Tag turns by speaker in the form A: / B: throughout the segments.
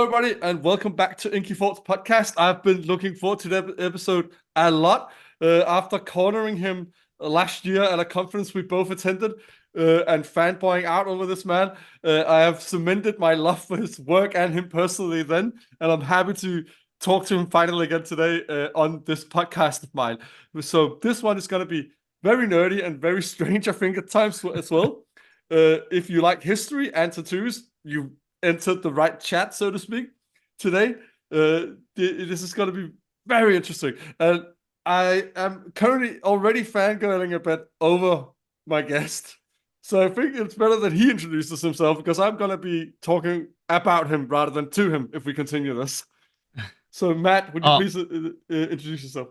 A: Hello, everybody, and welcome back to Inky Thoughts podcast. I've been looking forward to the episode a lot. After cornering him last year at a conference we both attended and fanboying out over this man, I have cemented my love for his work and him personally then, and I'm happy to talk to him finally again today on this podcast of mine. So this one is going to be very nerdy and very strange, I think, at times as well. If you like history and tattoos, you entered the right chat, so to speak, today. This is going to be very interesting. And I am currently already fangirling a bit over my guest. So I think it's better that he introduces himself because I'm going to be talking about him rather than to him if we continue this. So Matt, would you please introduce yourself?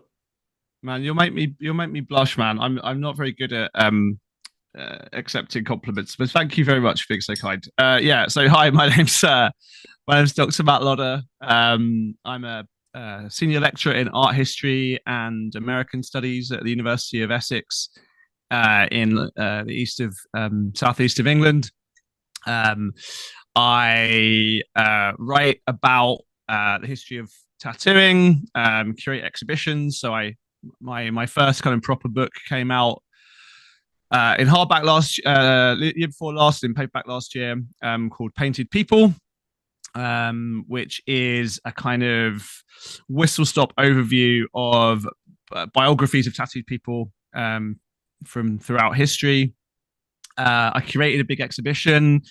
B: Man, you'll make me blush, man. I'm not very good at accepting compliments, but thank you very much for being so kind. So hi, my name's Dr. Matt Lodder. I'm a senior lecturer in art history and American studies at the University of Essex in the east of southeast of England. I write about the history of tattooing, curate exhibitions. So my first kind of proper book came out in hardback year before last, in paperback last year, called Painted People, which is a kind of whistle-stop overview of biographies of tattooed people from throughout history. I curated a big exhibition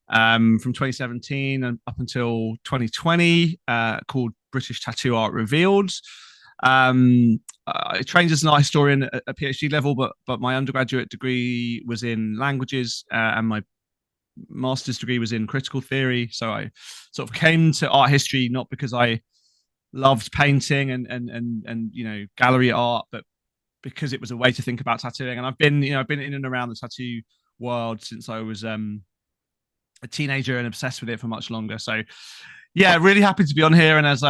B: from 2017 and up until 2020 called British Tattoo Art Revealed. I trained as an art historian at a PhD level, but my undergraduate degree was in languages and my master's degree was in critical theory. So I sort of came to art history not because I loved painting and gallery art, but because it was a way to think about tattooing. And I've been in and around the tattoo world since I was a teenager and obsessed with it for much longer. So yeah, really happy to be on here. And as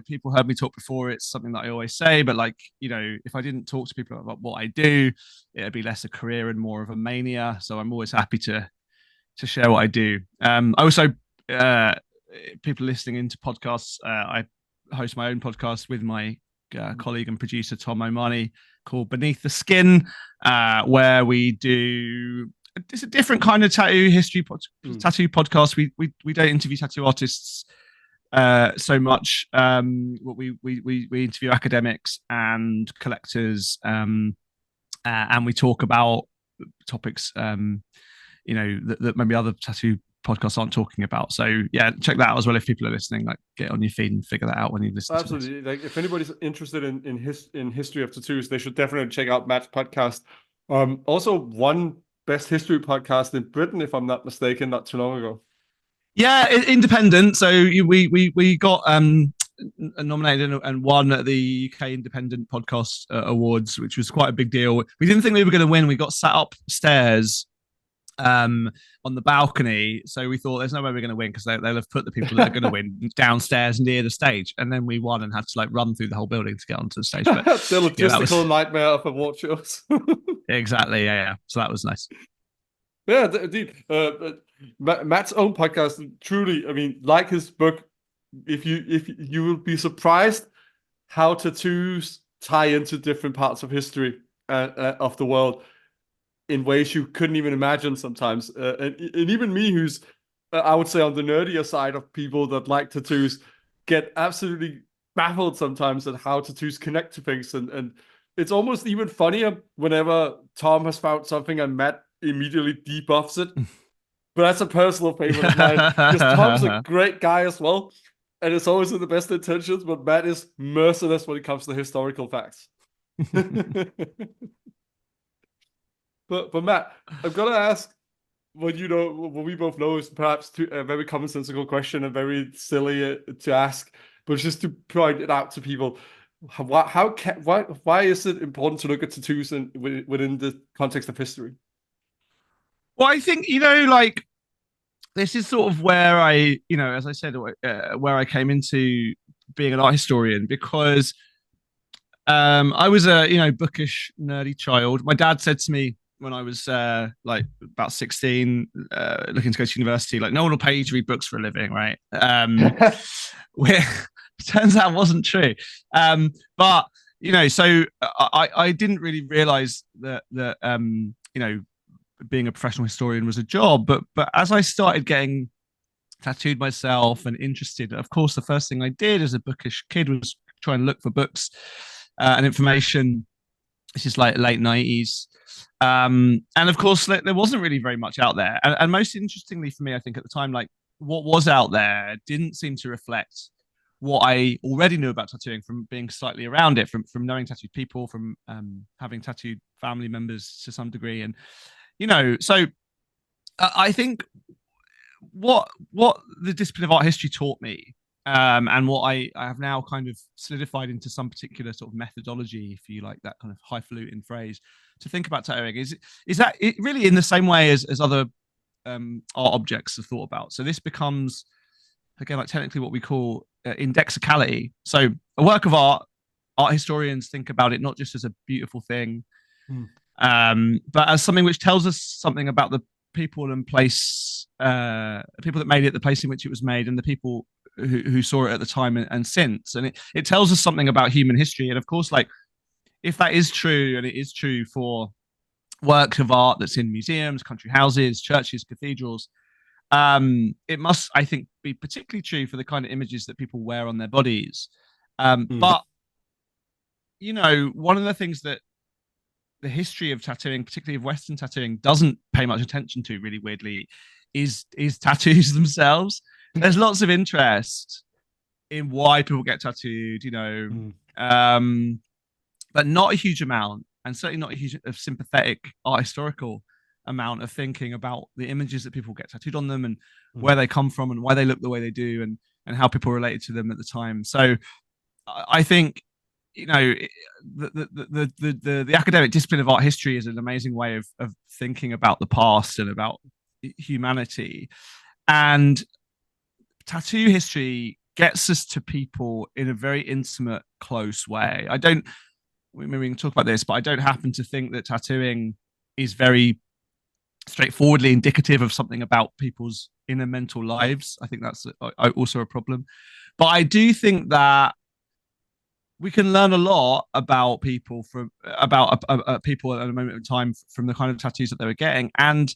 B: people heard me talk before, it's something that I always say, but if I didn't talk to people about what I do, it'd be less a career and more of a mania. So I'm always happy to share what I do. Also, people listening into podcasts, I host my own podcast with my colleague and producer, Tom O'Mani, called Beneath the Skin, where we do... It's a different kind of tattoo history tattoo podcast. We don't interview tattoo artists so much. We interview academics and collectors, and we talk about topics that maybe other tattoo podcasts aren't talking about. So yeah, check that out as well if people are listening. Like, get on your feed and figure that out when you listen.
A: Absolutely. To this. Like, if anybody's interested in history of tattoos, they should definitely check out Matt's podcast. Also, one best history podcast in Britain, if I'm not mistaken, not too long ago.
B: Yeah, independent. So we got nominated and won at the UK Independent Podcast Awards, which was quite a big deal. We didn't think we were going to win. We got sat upstairs on the balcony, so we thought there's no way we're going to win because they'll have put the people that are going to win downstairs near the stage, and then we won and had to run through the whole building to get onto the stage. But
A: the logistical nightmare of award shows.
B: Exactly, yeah. So that was nice.
A: Yeah, indeed. Matt's own podcast, truly, I mean, like his book, if you will be surprised how tattoos tie into different parts of history of the world in ways you couldn't even imagine sometimes. And even me, who's, I would say, on the nerdier side of people that like tattoos, get absolutely baffled sometimes at how tattoos connect to things. And it's almost even funnier whenever Tom has found something and Matt immediately debuffs it. But that's a personal favorite of mine, because Tom's a great guy as well, and it's always in the best intentions, but Matt is merciless when it comes to historical facts. But Matt, I'm gonna ask what we both know is perhaps a very commonsensical question and very silly to ask, but just to point it out to people. Why is it important to look at tattoos within the context of history?
B: Well, I think, this is sort of where I, as I said, where I came into being an art historian, because I was a, bookish, nerdy child. My dad said to me, when I was like about 16, looking to go to university. Like no one will pay you to read books for a living, right? Where turns out wasn't true. But so I didn't really realize that being a professional historian was a job. But as I started getting tattooed myself and interested, of course, the first thing I did as a bookish kid was try and look for books and information. This is like late 90s. And of course, there wasn't really very much out there. And most interestingly for me, I think at the time, like what was out there didn't seem to reflect what I already knew about tattooing from being slightly around it, from knowing tattooed people, from having tattooed family members to some degree. And, so I think what the discipline of art history taught me, and what I have now kind of solidified into some particular sort of methodology, if you like that kind of highfalutin phrase, to think about tattooing is that it really in the same way as other art objects are thought about. So this becomes, again, like technically what we call indexicality. So a work of art historians think about it not just as a beautiful thing, but as something which tells us something about the people and place, people that made it, the place in which it was made, and the people who saw it at the time and since. And it tells us something about human history. And of course, like if that is true, and it is true for works of art that's in museums, country houses, churches, cathedrals, it must, I think, be particularly true for the kind of images that people wear on their bodies. But one of the things that the history of tattooing, particularly of Western tattooing, doesn't pay much attention to, really weirdly, is tattoos themselves. There's lots of interest in why people get tattooed, but not a huge amount, and certainly not a huge sympathetic art historical amount of thinking about the images that people get tattooed on them, and where they come from, and why they look the way they do, and how people related to them at the time. So I think the academic discipline of art history is an amazing way of thinking about the past and about humanity. And tattoo history gets us to people in a very intimate, close way. We can talk about this, but I don't happen to think that tattooing is very straightforwardly indicative of something about people's inner mental lives. I think that's also a problem. But I do think that we can learn a lot about people people at a moment in time from the kind of tattoos that they were getting. And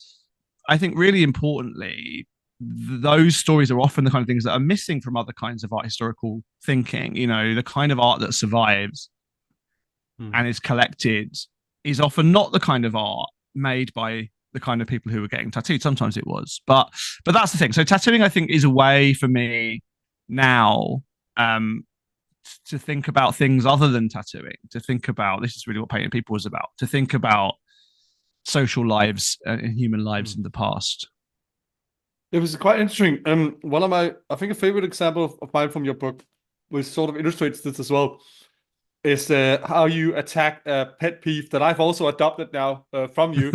B: I think really importantly, those stories are often the kind of things that are missing from other kinds of art historical thinking. The kind of art that survives and is collected is often not the kind of art made by the kind of people who were getting tattooed. Sometimes it was, but that's the thing. So tattooing, I think, is a way for me now to think about things other than tattooing, to think about, this is really what Painting People was about, to think about social lives and human lives in the past.
A: It was quite interesting. One of my, I think, a favorite example of mine from your book, which sort of illustrates this as well, is how you attack a pet peeve that I've also adopted now from you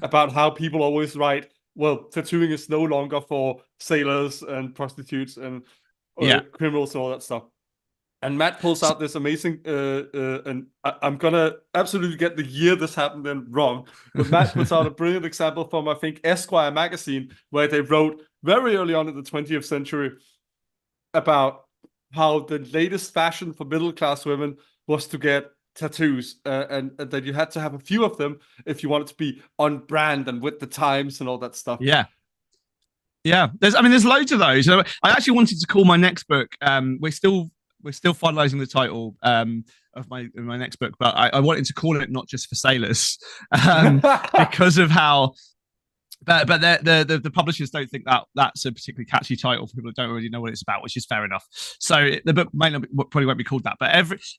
A: about how people always write, well, tattooing is no longer for sailors and prostitutes and criminals and all that stuff. And Matt pulls out this amazing, and I'm gonna absolutely get the year this happened then wrong, but Matt puts out a brilliant example from, I think, Esquire magazine, where they wrote very early on in the 20th century about how the latest fashion for middle-class women was to get tattoos, and that you had to have a few of them if you wanted to be on brand and with the times and all that stuff.
B: Yeah. There's loads of those. I actually wanted to call my next book. We're still finalizing the title of my next book, but I wanted to call it Not Just for Sailors, because of how. But the publishers don't think that that's a particularly catchy title for people that don't already know what it's about, which is fair enough. So the book probably won't be called that, but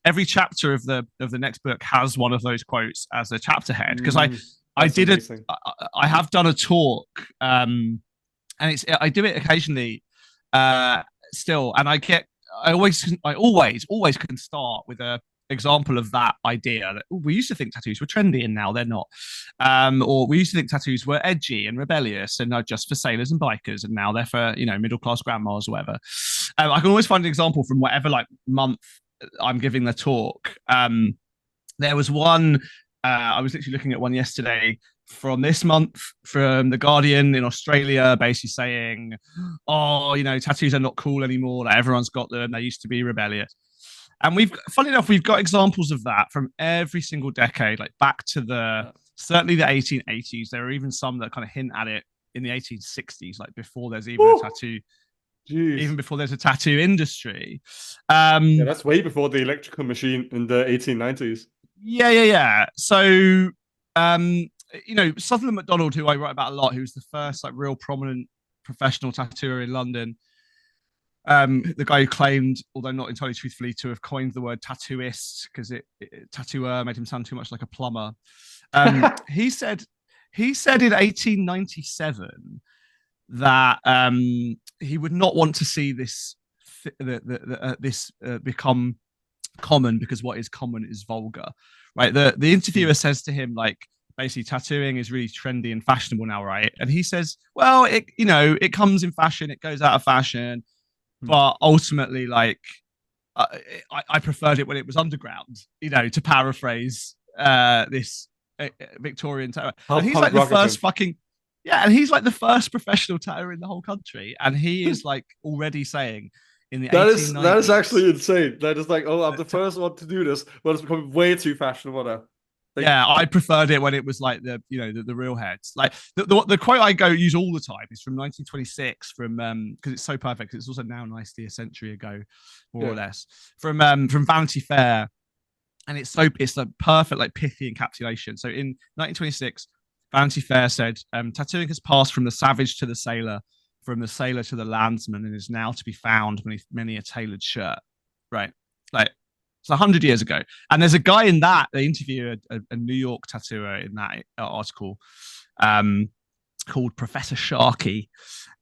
B: every chapter of the next book has one of those quotes as a chapter head, because I have done a talk, and I do it occasionally still, and I always can start with a example of that idea that we used to think tattoos were trendy and now they're not, or we used to think tattoos were edgy and rebellious and are just for sailors and bikers, and now they're for middle-class grandmas or whatever. I can always find an example from whatever month I'm giving the talk. There was one I was literally looking at one yesterday from this month from The Guardian in Australia, basically saying, oh, tattoos are not cool anymore. Like, everyone's got them. They used to be rebellious. And funny enough, we've got examples of that from every single decade, like back to certainly the 1880s. There are even some that kind of hint at it in the 1860s, like before there's even a tattoo.
A: Jeez.
B: Even before there's a tattoo industry.
A: Yeah, that's way before the electrical machine in the 1890s.
B: Yeah. So, Sutherland MacDonald, who I write about a lot, who was the first like real prominent professional tattooer in London, the guy who claimed, although not entirely truthfully, to have coined the word tattooist because tattooer made him sound too much like a plumber. He said in 1897 that he would not want to see this become common, because what is common is vulgar, right? The interviewer says to him, like, basically, tattooing is really trendy and fashionable now, right? And he says, well, it comes in fashion, it goes out of fashion, but ultimately, like, I preferred it when it was underground, to paraphrase this Victorian tattooer. And he's like the first fucking and he's like the first professional tattooer in the whole country, and he is like already saying in the
A: that
B: 1890s,
A: that is actually insane. That is like, oh, I'm the first one to do this, but it's becoming way too fashionable now. Like,
B: yeah, I preferred it when it was like the real heads. Like the quote I use all the time is from 1926, from because it's so perfect. It's also now nicely a century ago, more or less, from Vanity Fair, and it's a perfect, like, pithy encapsulation. So in 1926, Vanity Fair said, tattooing has passed from the savage to the sailor, from the sailor to the landsman, and is now to be found beneath many a tailored shirt. Right, like, it's 100 years ago. And there's a guy in that, they interview a New York tattooer in that article, called Professor Sharkey.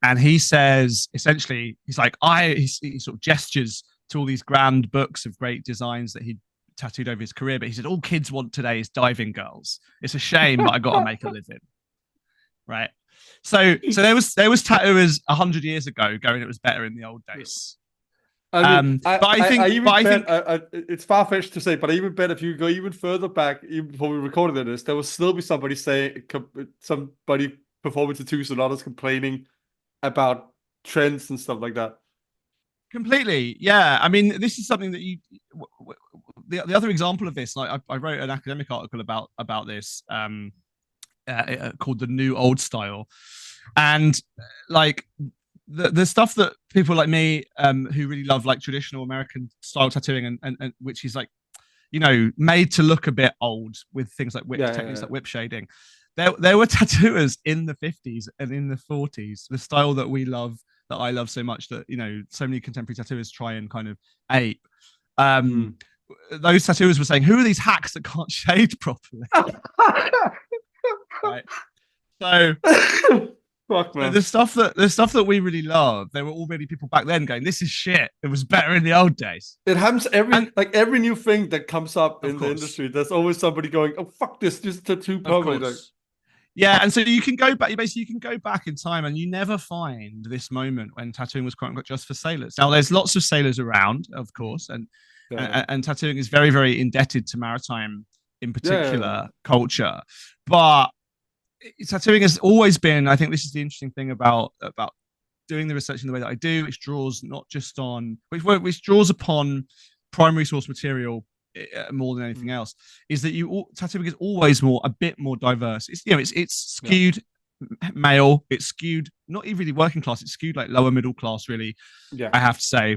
B: And he says, essentially, he's like, he sort of gestures to all these grand books of great designs that he tattooed over his career. But he said, all kids want today is diving girls. It's a shame, but I got to make a living. Right. So there was tattooers 100 years ago going, it was better in the old days.
A: I mean, I think it's far-fetched to say, but I even bet if you go even further back, even before we recorded this, there will still be somebody performing tattoos and others complaining about trends and stuff like that.
B: Completely, yeah. I mean, this is something that the other example of this, like, I wrote an academic article about this, called The New Old Style, and like the stuff that people like me, who really love like traditional American style tattooing, and which is like, made to look a bit old with things like techniques like whip shading. There were tattooers in the 50s and in the 40s, the style that we love, that I love so much, that so many contemporary tattooers try and kind of ape. Those tattooers were saying, who are these hacks that can't shade properly? Right. So
A: fuck, man.
B: The stuff that we really love, there were already people back then going, this is shit, it was better in the old days.
A: It happens every new thing that comes up in the industry, there's always somebody going, oh, fuck this tattoo probably.
B: Yeah, and so you can go back. You can go back in time, and you never find this moment when tattooing was, quote unquote, just for sailors. Now, there's lots of sailors around, of course, and tattooing is very, very indebted to maritime, in particular, culture. But tattooing has always been. I think this is the interesting thing about doing the research in the way that I do, which draws not just on, which draws upon primary source material more than anything else, is that tattooing is always a bit more diverse. It's skewed male, it's skewed not even really working class, it's skewed like lower middle class, really. I have to say,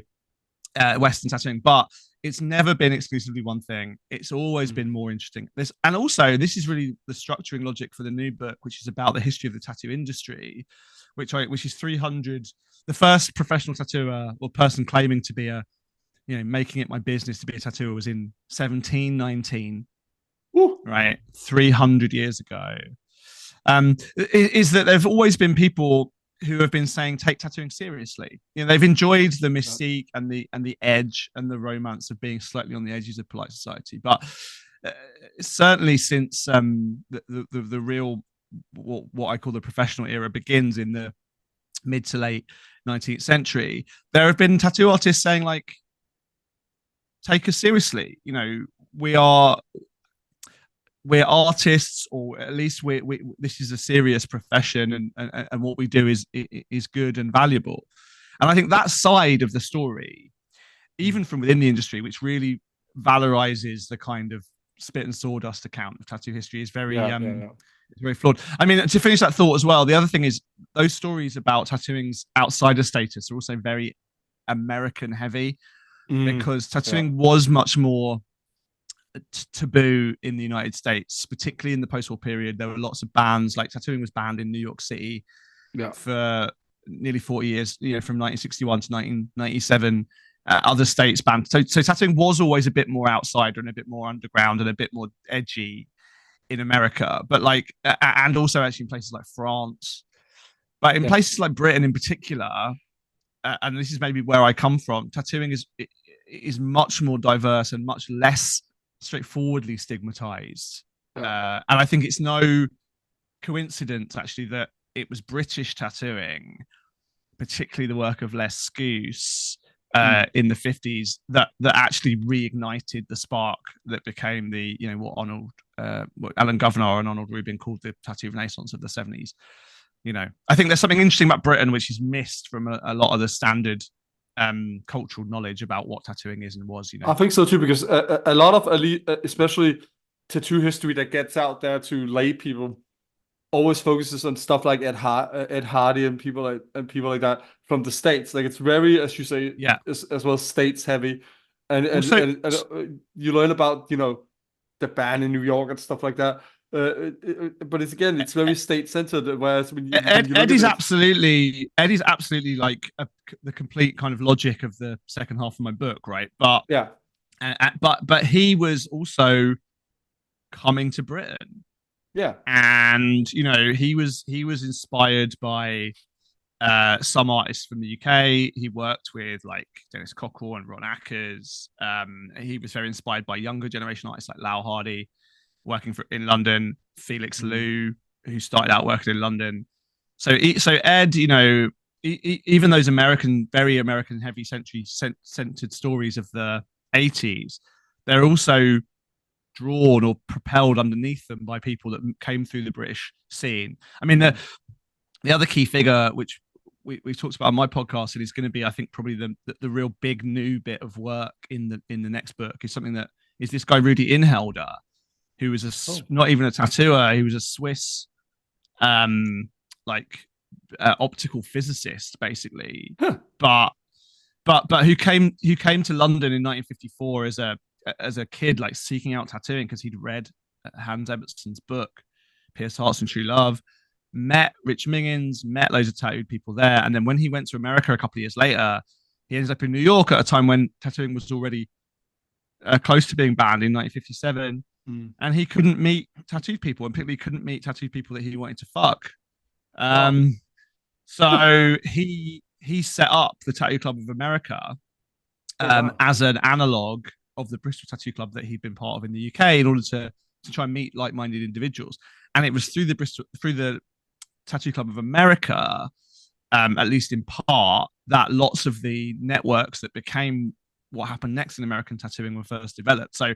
B: Western tattooing, but it's never been exclusively one thing. It's always been more interesting. This is really the structuring logic for the new book, which is about the history of the tattoo industry, which is 300. The first professional tattooer or person claiming to be making it my business to be a tattooer was in 1719. Woo. Right, 300 years ago. Is that there've always been people who have been saying, take tattooing seriously. They've enjoyed the mystique and the edge and the romance of being slightly on the edges of polite society. But certainly since the real, what I call the professional era, begins in the mid to late 19th century, there have been tattoo artists saying, like, take us seriously. We are we're artists, or at least we this is a serious profession, and what we do is good and valuable. And I think that side of the story, even from within the industry, which really valorizes the kind of spit and sawdust account of tattoo history, is it's very flawed. I mean, to finish that thought as well, the other thing is those stories about tattooing's outsider status are also very American heavy, because tattooing was much more taboo in the United States, particularly in the post-war period. There were lots of bans, like tattooing was banned in New York City for nearly 40 years, from 1961 to 1997. Other states banned. So tattooing was always a bit more outsider and a bit more underground and a bit more edgy in America, but and also actually in places like France. But in places like Britain in particular, and this is maybe where I come from, tattooing is much more diverse and much less straightforwardly stigmatized. And I think it's no coincidence actually that it was British tattooing, particularly the work of Les Scouse in the 50s, that actually reignited the spark that became the what Alan Governor and Arnold Rubin called the tattoo renaissance of the 70s. I think there's something interesting about Britain which is missed from a lot of the standard cultural knowledge about what tattooing is and was.
A: I think so too, because a lot of elite, especially tattoo history that gets out there to lay people, always focuses on stuff like Ed Hardy and people like that from the States. Like, it's very, as you say, as well, States heavy, and you learn about the ban in New York and stuff like that. But it's very state centered. Whereas
B: Ed is absolutely like the complete kind of logic of the second half of my book, right? But but he was also coming to Britain.
A: Yeah,
B: and he was inspired by some artists from the UK. He worked with like Dennis Cockrell and Ron Ackers. He was very inspired by younger generation artists like Lau Hardy, working in London. Felix Liu, who started out working in London. So Ed, even those very American heavy centered stories of the 80s, they're also drawn or propelled underneath them by people that came through the British scene. I mean, the other key figure, which we've talked about on my podcast, and is going to be, I think, probably the real big new bit of work in the next book, is something that is this guy Rudi Inhelder, who was not even a tattooer. He was a Swiss optical physicist, basically, but who came to London in 1954 as a kid, like seeking out tattooing because he'd read Hans Ebertson's book, Pierce Hearts and True Love, met Rich Mingens, met loads of tattooed people there. And then when he went to America a couple of years later, he ended up in New York at a time when tattooing was already close to being banned in 1957. And he couldn't meet tattooed people, and particularly couldn't meet tattooed people that he wanted to fuck. So he set up the Tattoo Club of America as an analog of the Bristol Tattoo Club that he'd been part of in the UK, in order to try and meet like-minded individuals. And it was through the Tattoo Club of America, at least in part, that lots of the networks that became what happened next in American tattooing were first developed. So,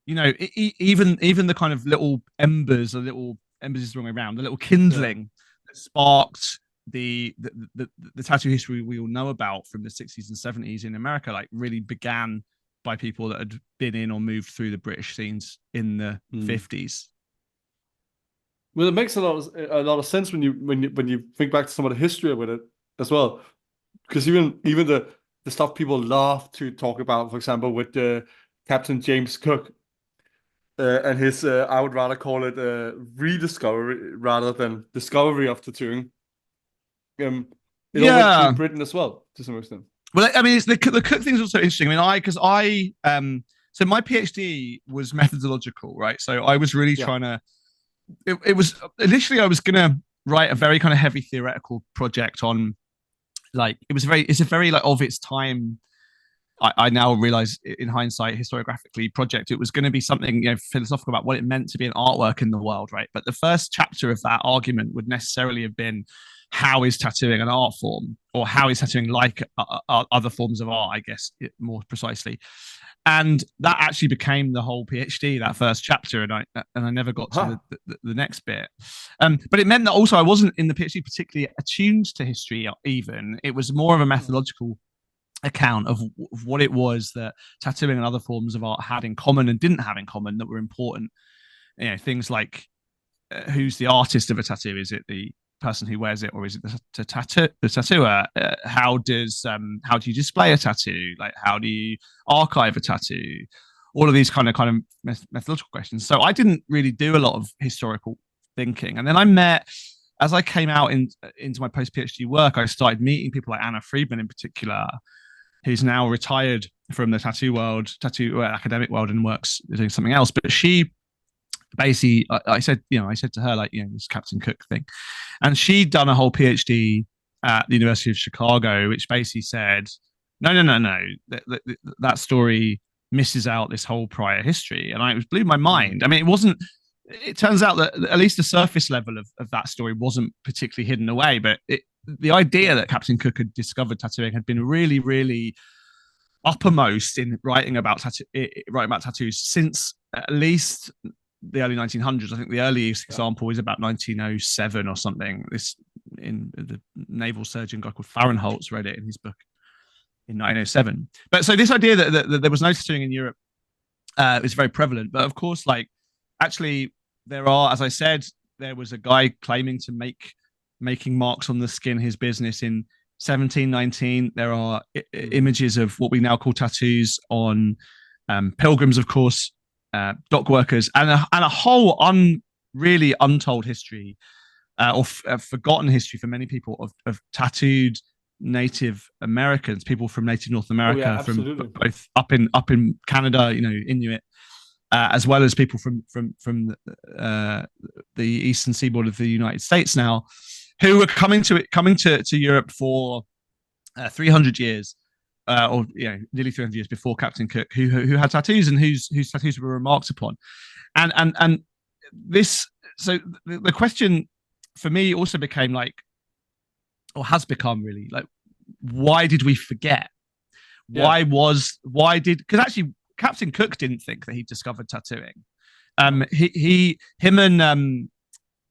B: even the kind of little embers is the wrong way around, the little kindling that sparked the tattoo history we all know about from the 60s and 70s in America, like, really began by people that had been in or moved through the British scenes in the 50s.
A: Well, it makes a lot of sense when you think back to some of the history with it as well, because even the stuff people love to talk about, for example, with Captain James Cook and his I would rather call it rediscovery rather than discovery of tattooing. It all went through Britain as well to some extent.
B: Well, I mean, it's the Cook thing is also interesting. I mean, so my PhD was methodological, right? So I was really trying to. It was initially I was going to write a very kind of heavy theoretical project on, like, it's a very like of its time. I now realize in hindsight, historiographically, project. It was going to be something philosophical about what it meant to be an artwork in the world, right? But the first chapter of that argument would necessarily have been, how is tattooing an art form, or how is tattooing like other forms of art, I guess, more precisely. And that actually became the whole PhD, that first chapter, and I never got to the next bit. But it meant that also I wasn't in the PhD particularly attuned to history. Even it was more of a methodological account of what it was that tattooing and other forms of art had in common and didn't have in common that were important. You know, things like who's the artist of a tattoo? Is it the person who wears it, or is it the tattooer? How do you display a tattoo? Like, how do you archive a tattoo? All of these kind of methodological questions. So I didn't really do a lot of historical thinking, and then as I came out into my post PhD work, I started meeting people like Anna Friedman in particular, who's now retired from the tattoo academic world and works doing something else. But she basically, I said to her, like, this Captain Cook thing, and she'd done a whole PhD at the University of Chicago, which basically said, no, that story misses out this whole prior history. And it blew my mind. I mean, it turns out that at least the surface level of that story wasn't particularly hidden away, but the idea that Captain Cook had discovered tattooing had been really, really uppermost in writing about tattoos since at least the early 1900s. I think the earliest example is about 1907 or something. The naval surgeon guy called Fahrenholtz wrote it in his book in 1907. But so this idea that there was no tattooing in Europe is very prevalent. But of course, like, actually there are, as I said, there was a guy claiming to making marks on the skin his business in 1719. There are images of what we now call tattoos on pilgrims, of course, dock workers, and a whole really untold history or forgotten history for many people of tattooed Native Americans, people from Native North America, from both up in Canada, Inuit, as well as people from the eastern seaboard of the United States now, who were coming to Europe for 300 years, or nearly 300 years before Captain Cook, who had tattoos and whose tattoos were remarked upon, and this. So the question for me also became like, or has become really like, why did we forget? Yeah. Because actually Captain Cook didn't think that he discovered tattooing.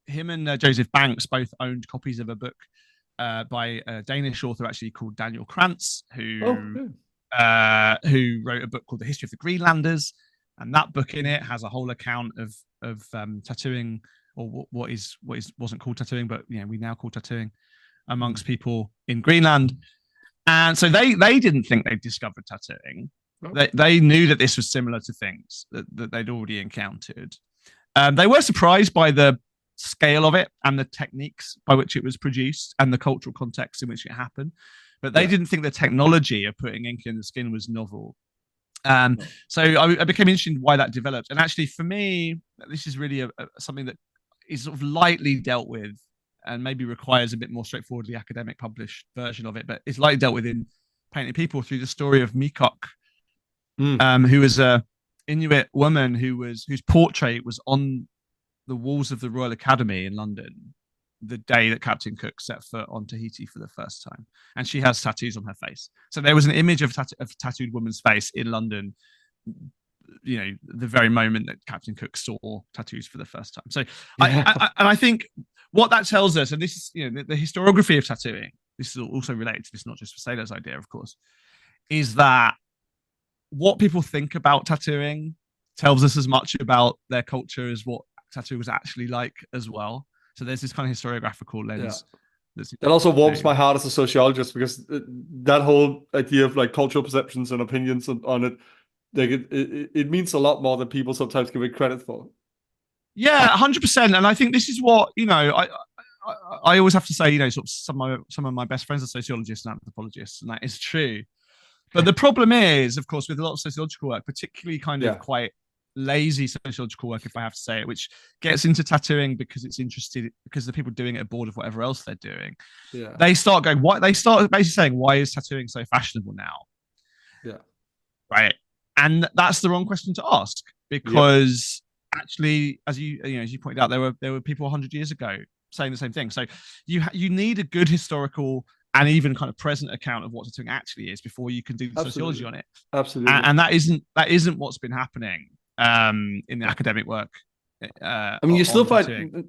B: Him and Joseph Banks both owned copies of a book by a Danish author actually called Daniel Krantz, who wrote a book called The History of the Greenlanders, and that book in it has a whole account of tattooing, or what wasn't called tattooing, but we now call tattooing amongst people in Greenland. And so they didn't think they'd discovered tattooing. They knew that this was similar to things that they'd already encountered. They were surprised by the scale of it and the techniques by which it was produced and the cultural context in which it happened, but they didn't think the technology of putting ink in the skin was novel. So I became interested in why that developed. And actually, for me, this is really something that is sort of lightly dealt with and maybe requires a bit more straightforwardly academic published version of it, but it's lightly dealt with in Painted People through the story of Mikok, who was a Inuit woman whose portrait was on the walls of the Royal Academy in London the day that Captain Cook set foot on Tahiti for the first time, and she has tattoos on her face. So there was an image of a tattooed woman's face in London, the very moment that Captain Cook saw tattoos for the first time. So I think what that tells us, and this is the historiography of tattooing, this is also related to this, not just for Sailor's idea, of course, is that what people think about tattooing tells us as much about their culture as what tattoo was actually like as well. So there's this kind of historiographical lens. Yeah.
A: That also warms my heart as a sociologist, because that whole idea of like cultural perceptions and opinions on it, like it means a lot more than people sometimes give it credit for.
B: Yeah, 100%. And I think this is what I always have to say. Sort of some of my best friends are sociologists and anthropologists, and that is true. But the problem is, of course, with a lot of sociological work, particularly kind of quite lazy sociological work, if I have to say it, which gets into tattooing because it's interested, because the people doing it are bored of whatever else they're doing. Yeah. They start basically saying, why is tattooing so fashionable now? Yeah. Right. And that's the wrong question to ask, because actually, as you pointed out, there were people 100 years ago saying the same thing. So you need a good historical and even kind of present account of what tattooing actually is before you can do the sociology on it.
A: Absolutely.
B: And that isn't what's been happening in the academic work.
A: I mean, you still find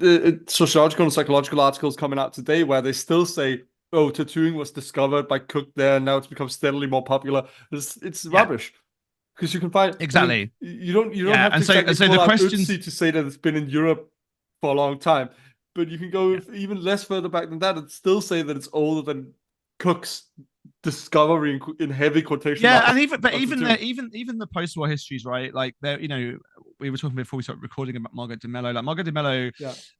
A: sociological and psychological articles coming out today where they still say, "Oh, tattooing was discovered by Cook there, and now it's become steadily more popular." It's rubbish because you can find
B: exactly.
A: I mean, you don't have to
B: exactly
A: pull
B: the
A: out
B: questions
A: Ötzi to say that it's been in Europe for a long time, but you can go even less further back than that and still say that it's older than Cook's discovery in heavy quotation marks.
B: And even the post-war histories, right? Like there, we were talking before we started recording about Margot de Mello. Like Margot de Mello,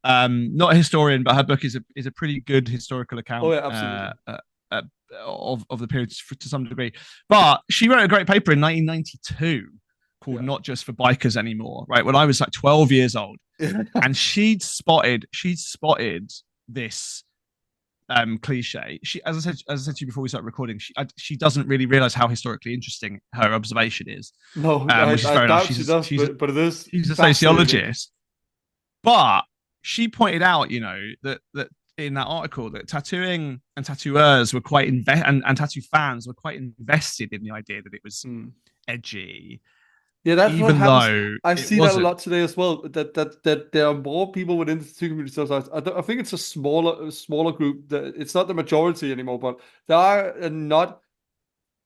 B: not a historian, but her book is a pretty good historical account.
A: Oh yeah, absolutely.
B: Of the period to some degree. But she wrote a great paper in 1992 called "Not Just for Bikers Anymore," right? When I was like 12 years old, and she'd spotted this cliche. She, as I said to you before we started recording, she doesn't really realize how historically interesting her observation is.
A: No, which is fair enough. She does, but it is.
B: She's a sociologist, but she pointed out, that in that article that tattooing and tattooers were quite and tattoo fans were quite invested in the idea that it was edgy.
A: Yeah, that's
B: even
A: what
B: though
A: I see that a lot today as well. That there are more people within the tattoo community sometimes. I think it's a smaller group. It's not the majority anymore, but there are a not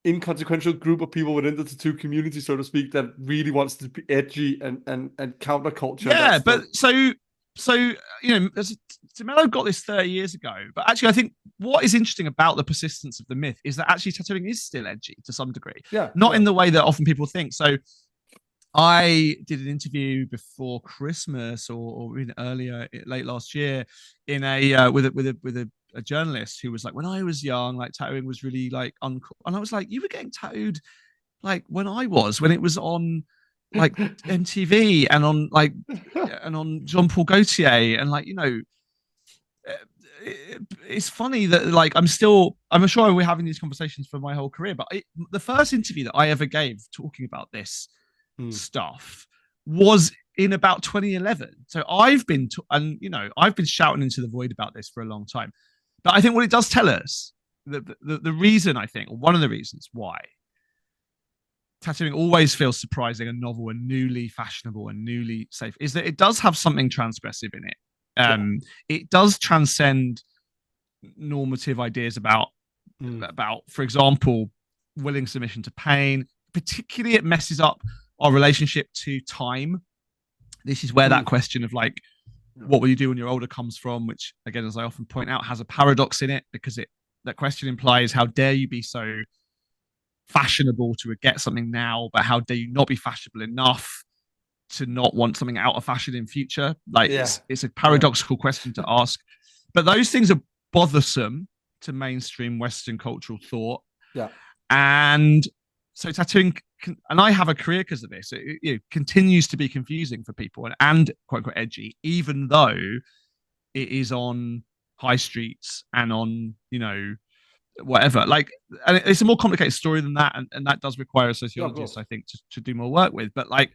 A: inconsequential group of people within the tattoo community, so to speak, that really wants to be edgy and counterculture.
B: Yeah, but so Mello got this 30 years ago. But actually, I think what is interesting about the persistence of the myth is that actually tattooing is still edgy to some degree.
A: Yeah,
B: not in the way that often people think. So I did an interview before Christmas or late last year in a with a journalist who was like, when I was young, like tattooing was really like uncool. And I was like, you were getting tattooed like when it was on like MTV and on Jean-Paul Gaultier and it's funny that like I'm sure we're having these conversations for my whole career, but the first interview that I ever gave talking about this stuff was in about 2011. So I've been shouting into the void about this for a long time. But I think what it does tell us, the reason I think, or one of the reasons why tattooing always feels surprising and novel and newly fashionable and newly safe, is that it does have something transgressive in it. It does transcend normative ideas about, for example, willing submission to pain. Particularly, it messes up our relationship to time. This is where that question of like, what will you do when you're older comes from, which again, as I often point out, has a paradox in it, because that question implies, how dare you be so fashionable to get something now, but how dare you not be fashionable enough to not want something out of fashion in future? Like it's a paradoxical question to ask, but those things are bothersome to mainstream Western cultural thought. And so tattooing and I have a career because of this. It continues to be confusing for people and quote unquote edgy, even though it is on high streets and on, whatever. Like, and it's a more complicated story than that, and that does require a sociologist, I think, to do more work with. But like,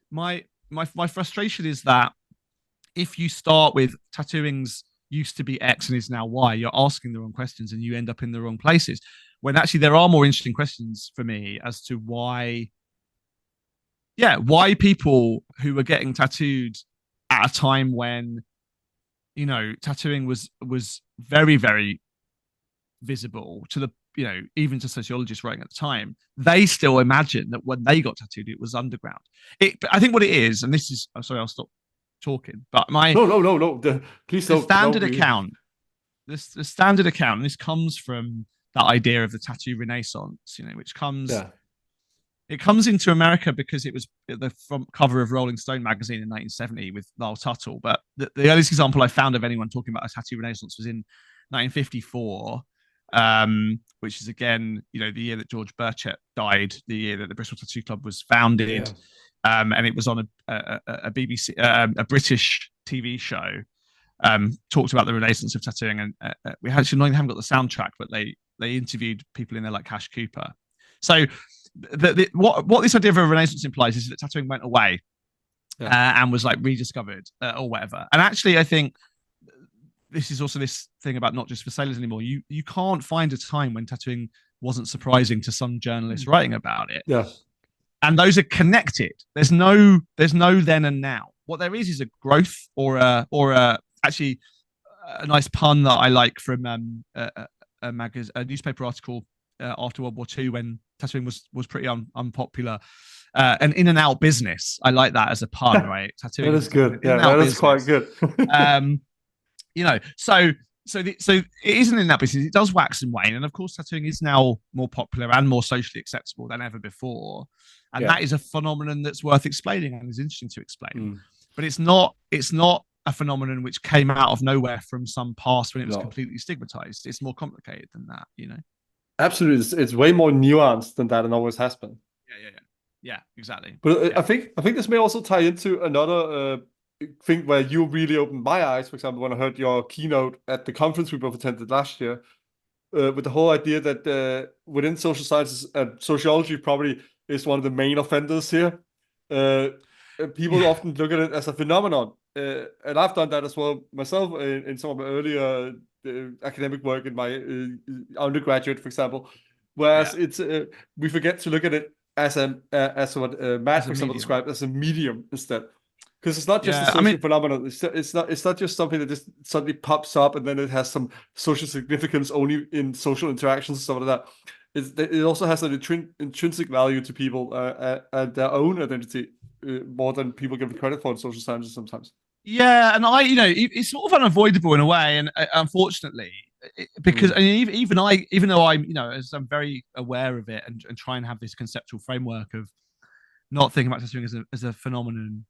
B: my frustration is that if you start with tattooing's used to be X and is now Y, you're asking the wrong questions and you end up in the wrong places. When actually there are more interesting questions for me as to why people who are getting tattooed at a time when, tattooing was very, very visible to the, even to sociologists writing at the time, they still imagine that when they got tattooed, it was underground. I think what it is, and this is, I'm sorry, I'll stop talking, but
A: no, please don't.
B: The standard account, the standard account, and this comes from that idea of the tattoo renaissance, which comes it comes into America because it was the front cover of Rolling Stone magazine in 1970 with Lyle Tuttle. But the earliest example I found of anyone talking about a tattoo renaissance was in 1954, which is again, the year that George Burchett died, the year that the Bristol Tattoo Club was founded, and it was on a BBC, a British TV show. Talked about the renaissance of tattooing, and we actually not even got the soundtrack, but they interviewed people in there like Cash Cooper. So what this idea of a renaissance implies is that tattooing went away and was like rediscovered or whatever. And actually, I think this is also this thing about not just for sailors anymore. You can't find a time when tattooing wasn't surprising to some journalists writing about it.
A: Yeah.
B: And those are connected. There's no then and now. What there is a growth or actually a nice pun that I like from a newspaper article after World War II when tattooing was pretty unpopular. An in and out business. I like that as a pun, right? Tattooing
A: that is good. Yeah, that is quite good.
B: So it isn't in that business. It does wax and wane, and of course, tattooing is now more popular and more socially acceptable than ever before, and that is a phenomenon that's worth explaining and is interesting to explain. But it's not a phenomenon which came out of nowhere from some past when it was completely stigmatized. It's more complicated than that,
A: Absolutely, it's way more nuanced than that, and always has been.
B: Yeah, exactly.
A: But I think this may also tie into another thing where you really opened my eyes. For example, when I heard your keynote at the conference we both attended last year, with the whole idea that within social sciences and sociology probably is one of the main offenders here. People often look at it as a phenomenon, and I've done that as well myself in some of my earlier academic work in my undergraduate, for example. Whereas it's we forget to look at it as what Matt, for example, described as a medium instead. Because it's not just a social phenomenon. It's not just something that just suddenly pops up and then it has some social significance only in social interactions and stuff like that. It also has an intrinsic value to people and their own identity more than people give it credit for in social sciences sometimes.
B: Yeah, and it's sort of unavoidable in a way, and unfortunately, because even though I'm, as I'm very aware of it and try and have this conceptual framework of not thinking about tattooing as a phenomenon.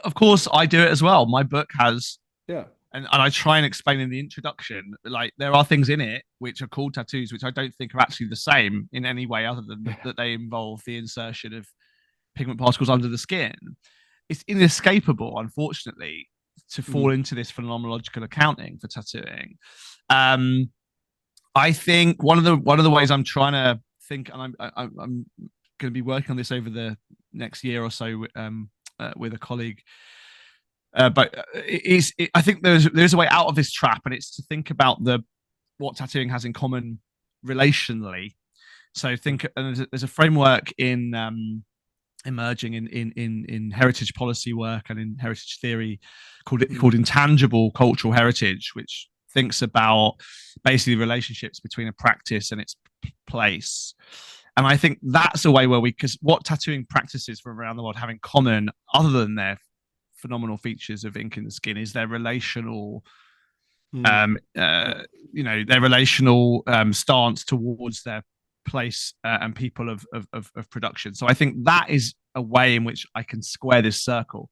B: Of course, I do it as well. My book has, and I try and explain in the introduction, like there are things in it which are called tattoos, which I don't think are actually the same in any way other than that they involve the insertion of pigment particles under the skin. It's inescapable, unfortunately, to fall into this phenomenological accounting for tattooing. I think one of the ways I'm trying to think, and I'm going to be working on this over the next year or so. With a colleague, but I think there's a way out of this trap, and it's to think about what tattooing has in common relationally. So there's a framework in emerging in heritage policy work and in heritage theory called intangible cultural heritage, which thinks about basically relationships between a practice and its place. And I think that's a way where because what tattooing practices from around the world have in common, other than their phenomenal features of ink in the skin, is their relational, their relational stance towards their place and people of production. So I think that is a way in which I can square this circle.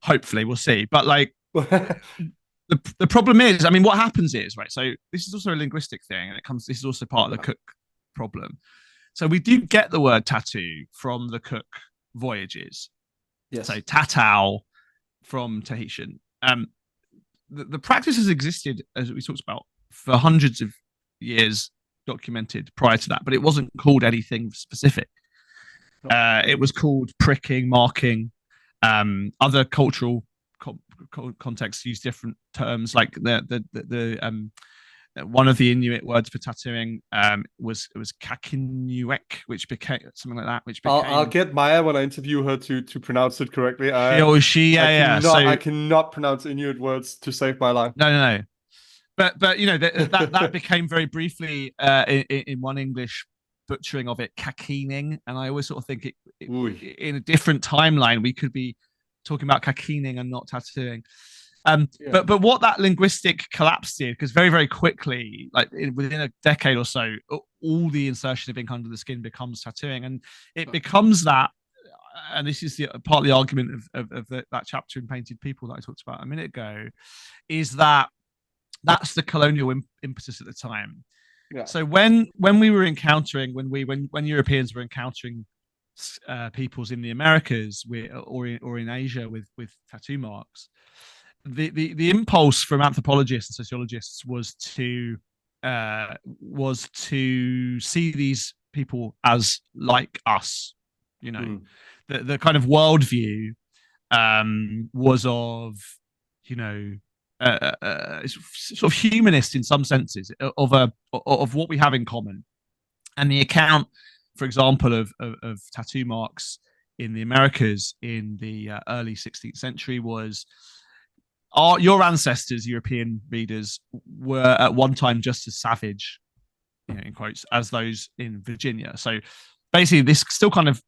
B: Hopefully, we'll see. But like, the problem is, what happens is, right. So this is also a linguistic thing, and this is also part of the Cook problem. So we do get the word tattoo from the Cook voyages. Yes. So tatau from Tahitian. The practice has existed, as we talked about, for hundreds of years, documented prior to that, but it wasn't called anything specific. It was called pricking, marking. Other cultural contexts use different terms, like the one of the Inuit words for tattooing was kakinuek, which became something like that. Which became...
A: I'll get Maya when I interview her to pronounce it correctly.
B: I
A: cannot pronounce Inuit words to save my life.
B: No. But that became very briefly in one English butchering of it, kakining, and I always sort of think in a different timeline we could be talking about kakining and not tattooing. But what that linguistic collapse did, because very, very quickly, like within a decade or so, all the insertion of ink under the skin becomes tattooing, and it becomes that. And this is part of the argument of that chapter in Painted People that I talked about a minute ago, is that's the colonial impetus at the time. Yeah. So when we were encountering, when Europeans were encountering peoples in the Americas or in Asia with tattoo marks, the impulse from anthropologists and sociologists was to see these people as like us. The kind of worldview was of sort of humanist in some senses of what we have in common. And the account, for example, of tattoo marks in the Americas in the early 16th century was your ancestors, European readers, were at one time just as savage, in quotes, as those in Virginia. So basically, this still kind of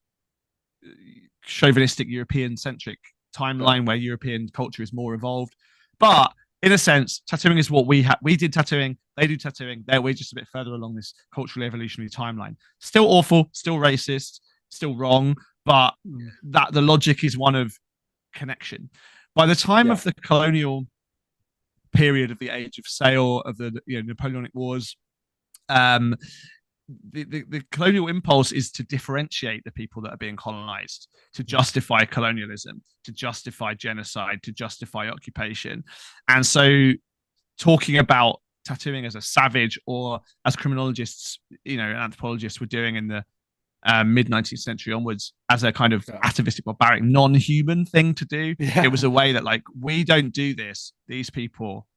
B: chauvinistic European-centric timeline where European culture is more evolved. But in a sense, tattooing is what we did tattooing, they do tattooing. We're just a bit further along this culturally evolutionary timeline. Still awful, still racist, still wrong, but that the logic is one of connection. By the time of the colonial period of the Age of Sail, of the Napoleonic Wars, the colonial impulse is to differentiate the people that are being colonized, to justify colonialism, to justify genocide, to justify occupation. And so talking about tattooing as a savage, or as criminologists, and anthropologists were doing in the mid 19th century onwards, as a kind of atavistic, barbaric, non-human thing to do. It was a way that, like, we don't do this, these people.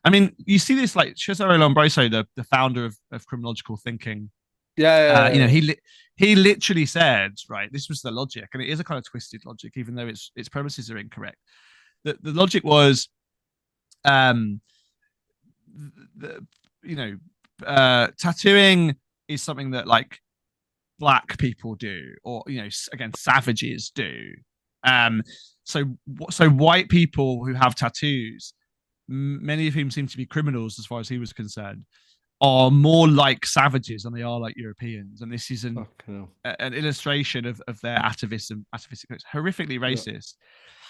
B: I mean, you see this, like, Cesare Lombroso, the founder of criminological thinking. He literally said, right, this was the logic, and it is a kind of twisted logic, even though its premises are incorrect. The logic was, tattooing is something that, like, Black people do, or again, savages do. So white people who have tattoos, many of whom seem to be criminals as far as he was concerned, are more like savages than they are like Europeans. And this is an illustration of their atavism. It's horrifically racist.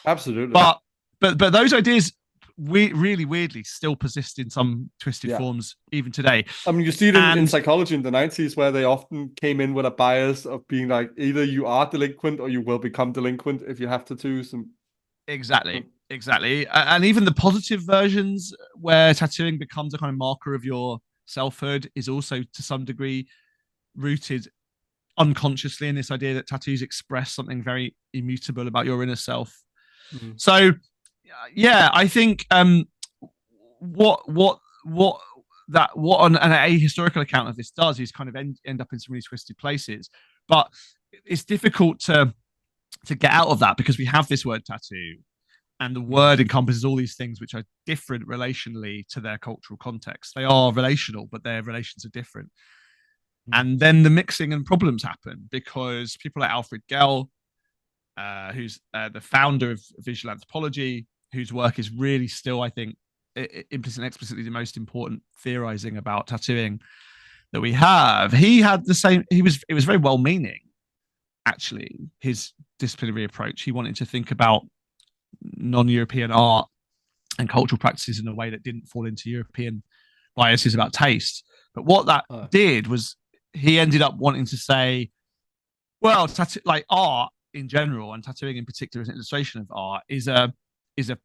A: Absolutely.
B: But those ideas, we really weirdly still persist in some twisted forms even today.
A: I mean, you see it in psychology in the 90s, where they often came in with a bias of being like, either you are delinquent or you will become delinquent if you have tattoos.
B: Exactly. And even the positive versions, where tattooing becomes a kind of marker of your selfhood, is also to some degree rooted unconsciously in this idea that tattoos express something very immutable about your inner self. So I think what an ahistorical account of this does is kind of end up in some really twisted places. But it's difficult to get out of that, because we have this word tattoo, and the word encompasses all these things which are different relationally to their cultural context. They are relational, but their relations are different. And then the mixing and problems happen, because people like Alfred Gell, who's the founder of visual anthropology, whose work is really still, I think, implicit and explicitly the most important theorizing about tattooing that we have. He had the same. It was very well-meaning, actually, his disciplinary approach. He wanted to think about non-European art and cultural practices in a way that didn't fall into European biases about taste. But what that did was, he ended up wanting to say, well, like art in general, and tattooing in particular as an illustration of art, is a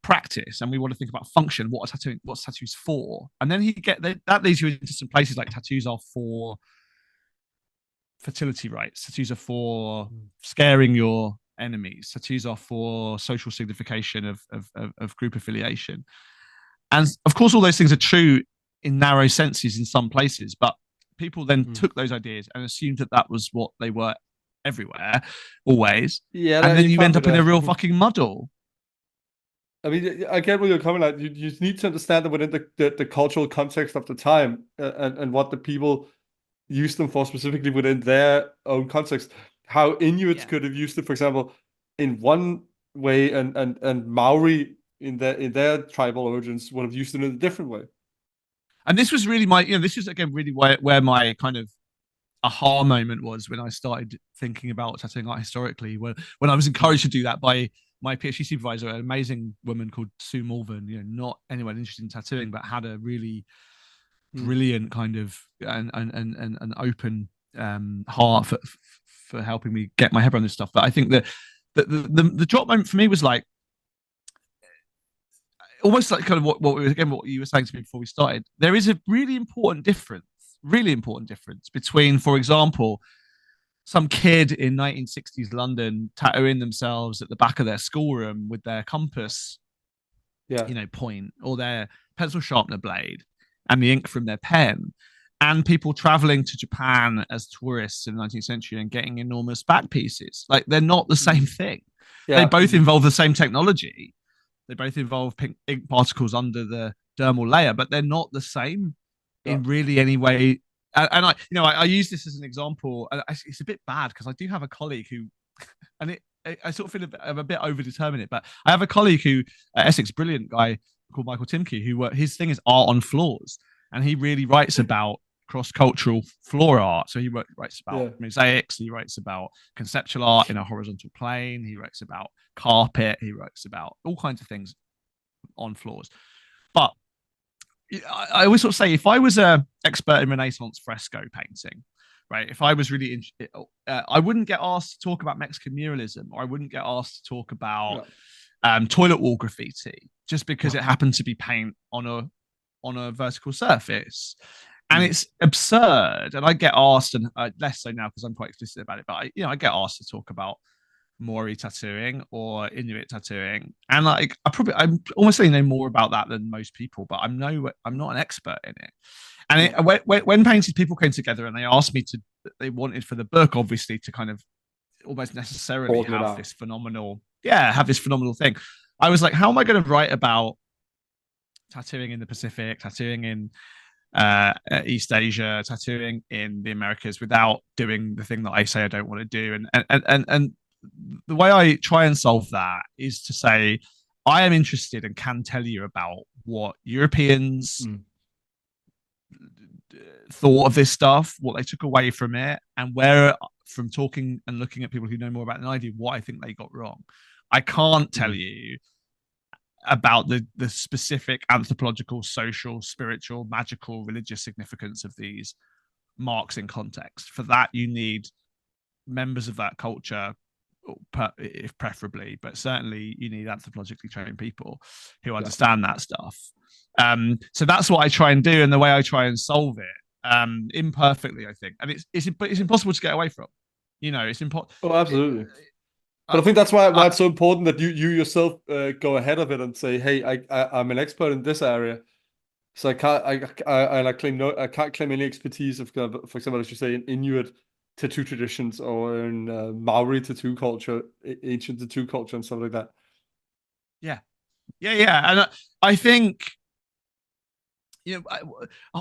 B: practice, and we want to think about function. What's tattoos for? And then that leads you into some places like tattoos are for fertility rites, tattoos are for scaring your enemies, tattoos are for social signification of group affiliation. And of course, all those things are true in narrow senses in some places, but people then took those ideas and assumed that was what they were everywhere, always. And then you end up in a real fucking muddle.
A: I mean, I get where you're coming at. You need to understand that within the cultural context of the time, and what the people use them for specifically within their own context. How Inuits could have used it, for example, in one way, and Maori in their tribal origins would have used it in a different way.
B: And this was really this is again really where my kind of aha moment was, when I started thinking about tattooing art historically, when I was encouraged to do that by my PhD supervisor, an amazing woman called Sue Malvern, not anyone interested in tattooing, but had a really brilliant kind of an open heart for helping me get my head around this stuff. But I think that the drop moment for me was like, almost like kind of what you were saying to me before we started. There is a really important difference between, for example, some kid in 1960s London tattooing themselves at the back of their schoolroom with their compass
A: Yeah.
B: point, or their pencil sharpener blade, and the ink from their pen. And people traveling to Japan as tourists in the 19th century and getting enormous back pieces. Like, they're not the same thing. They
A: Yeah.
B: both involve the same technology. They both involve pink ink particles under the dermal layer, but they're not the same
A: Yeah.
B: in really any way. And I use this as an example. And it's a bit bad because I do have a colleague who, and I sort of feel I'm a bit over determining it, but I have a colleague who, Essex, brilliant guy called Michael Timke, who his thing is art on floors, and he really writes about cross-cultural floor art. So he writes about mosaics, he writes about conceptual art in a horizontal plane, he writes about carpet, he writes about all kinds of things on floors. But I always sort of say, if I was an expert in Renaissance fresco painting, right, if I was really I wouldn't get asked to talk about Mexican muralism, or I wouldn't get asked to talk about toilet wall graffiti, just because it happened to be paint on a vertical surface. And it's absurd. And I get asked, and less so now because I'm quite explicit about it, but I get asked to talk about Maori tattooing or Inuit tattooing, and I'm almost saying know more about that than most people, but I'm not an expert in it. And when Painted People came together and they asked me they wanted for the book, obviously, to kind of almost necessarily have this phenomenal thing. I was like, how am I going to write about tattooing in the Pacific, tattooing in East Asia, tattooing in the Americas, without doing the thing that I say I don't want to do? And the way I try and solve that is to say, I am interested and can tell you about what Europeans thought of this stuff, what they took away from it, and where, from talking and looking at people who know more about it than I do, what I think they got wrong. I can't tell you about the specific anthropological, social, spiritual, magical, religious significance of these marks in context. For that, you need members of that culture, if preferably, but certainly you need anthropologically trained people who understand that stuff. So that's what I try and do, and the way I try and solve it, imperfectly, I think, and it's impossible to get away from. It's impossible.
A: Oh, absolutely. But I think that's why it's so important that you yourself go ahead of it and say, hey, I'm an expert in this area, so I can't claim any expertise of, for example, as you say, in Inuit tattoo traditions, or in Maori tattoo culture, ancient tattoo culture, and stuff like that.
B: Yeah. And I think,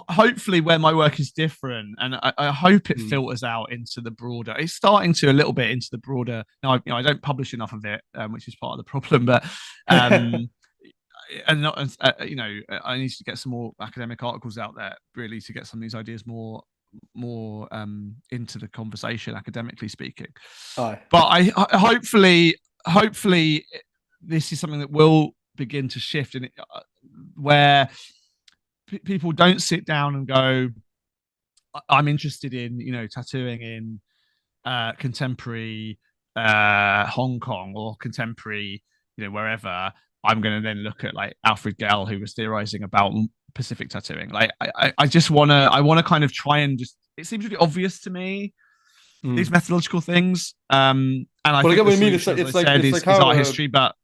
B: hopefully where my work is different, and I hope it filters out into the broader. It's starting to a little bit into the broader. Now, I don't publish enough of it, which is part of the problem. But and not, I need to get some more academic articles out there, really, to get some of these ideas more into the conversation, academically speaking. But I hopefully this is something that will begin to shift, and where people don't sit down and go, I'm interested in tattooing in contemporary Hong Kong, or contemporary wherever. I'm going to then look at like Alfred Gell, who was theorizing about Pacific tattooing. Like I just want to kind of try and just, it seems really obvious to me, these methodological things. And I think
A: I get what you mean. It's like how
B: art history, but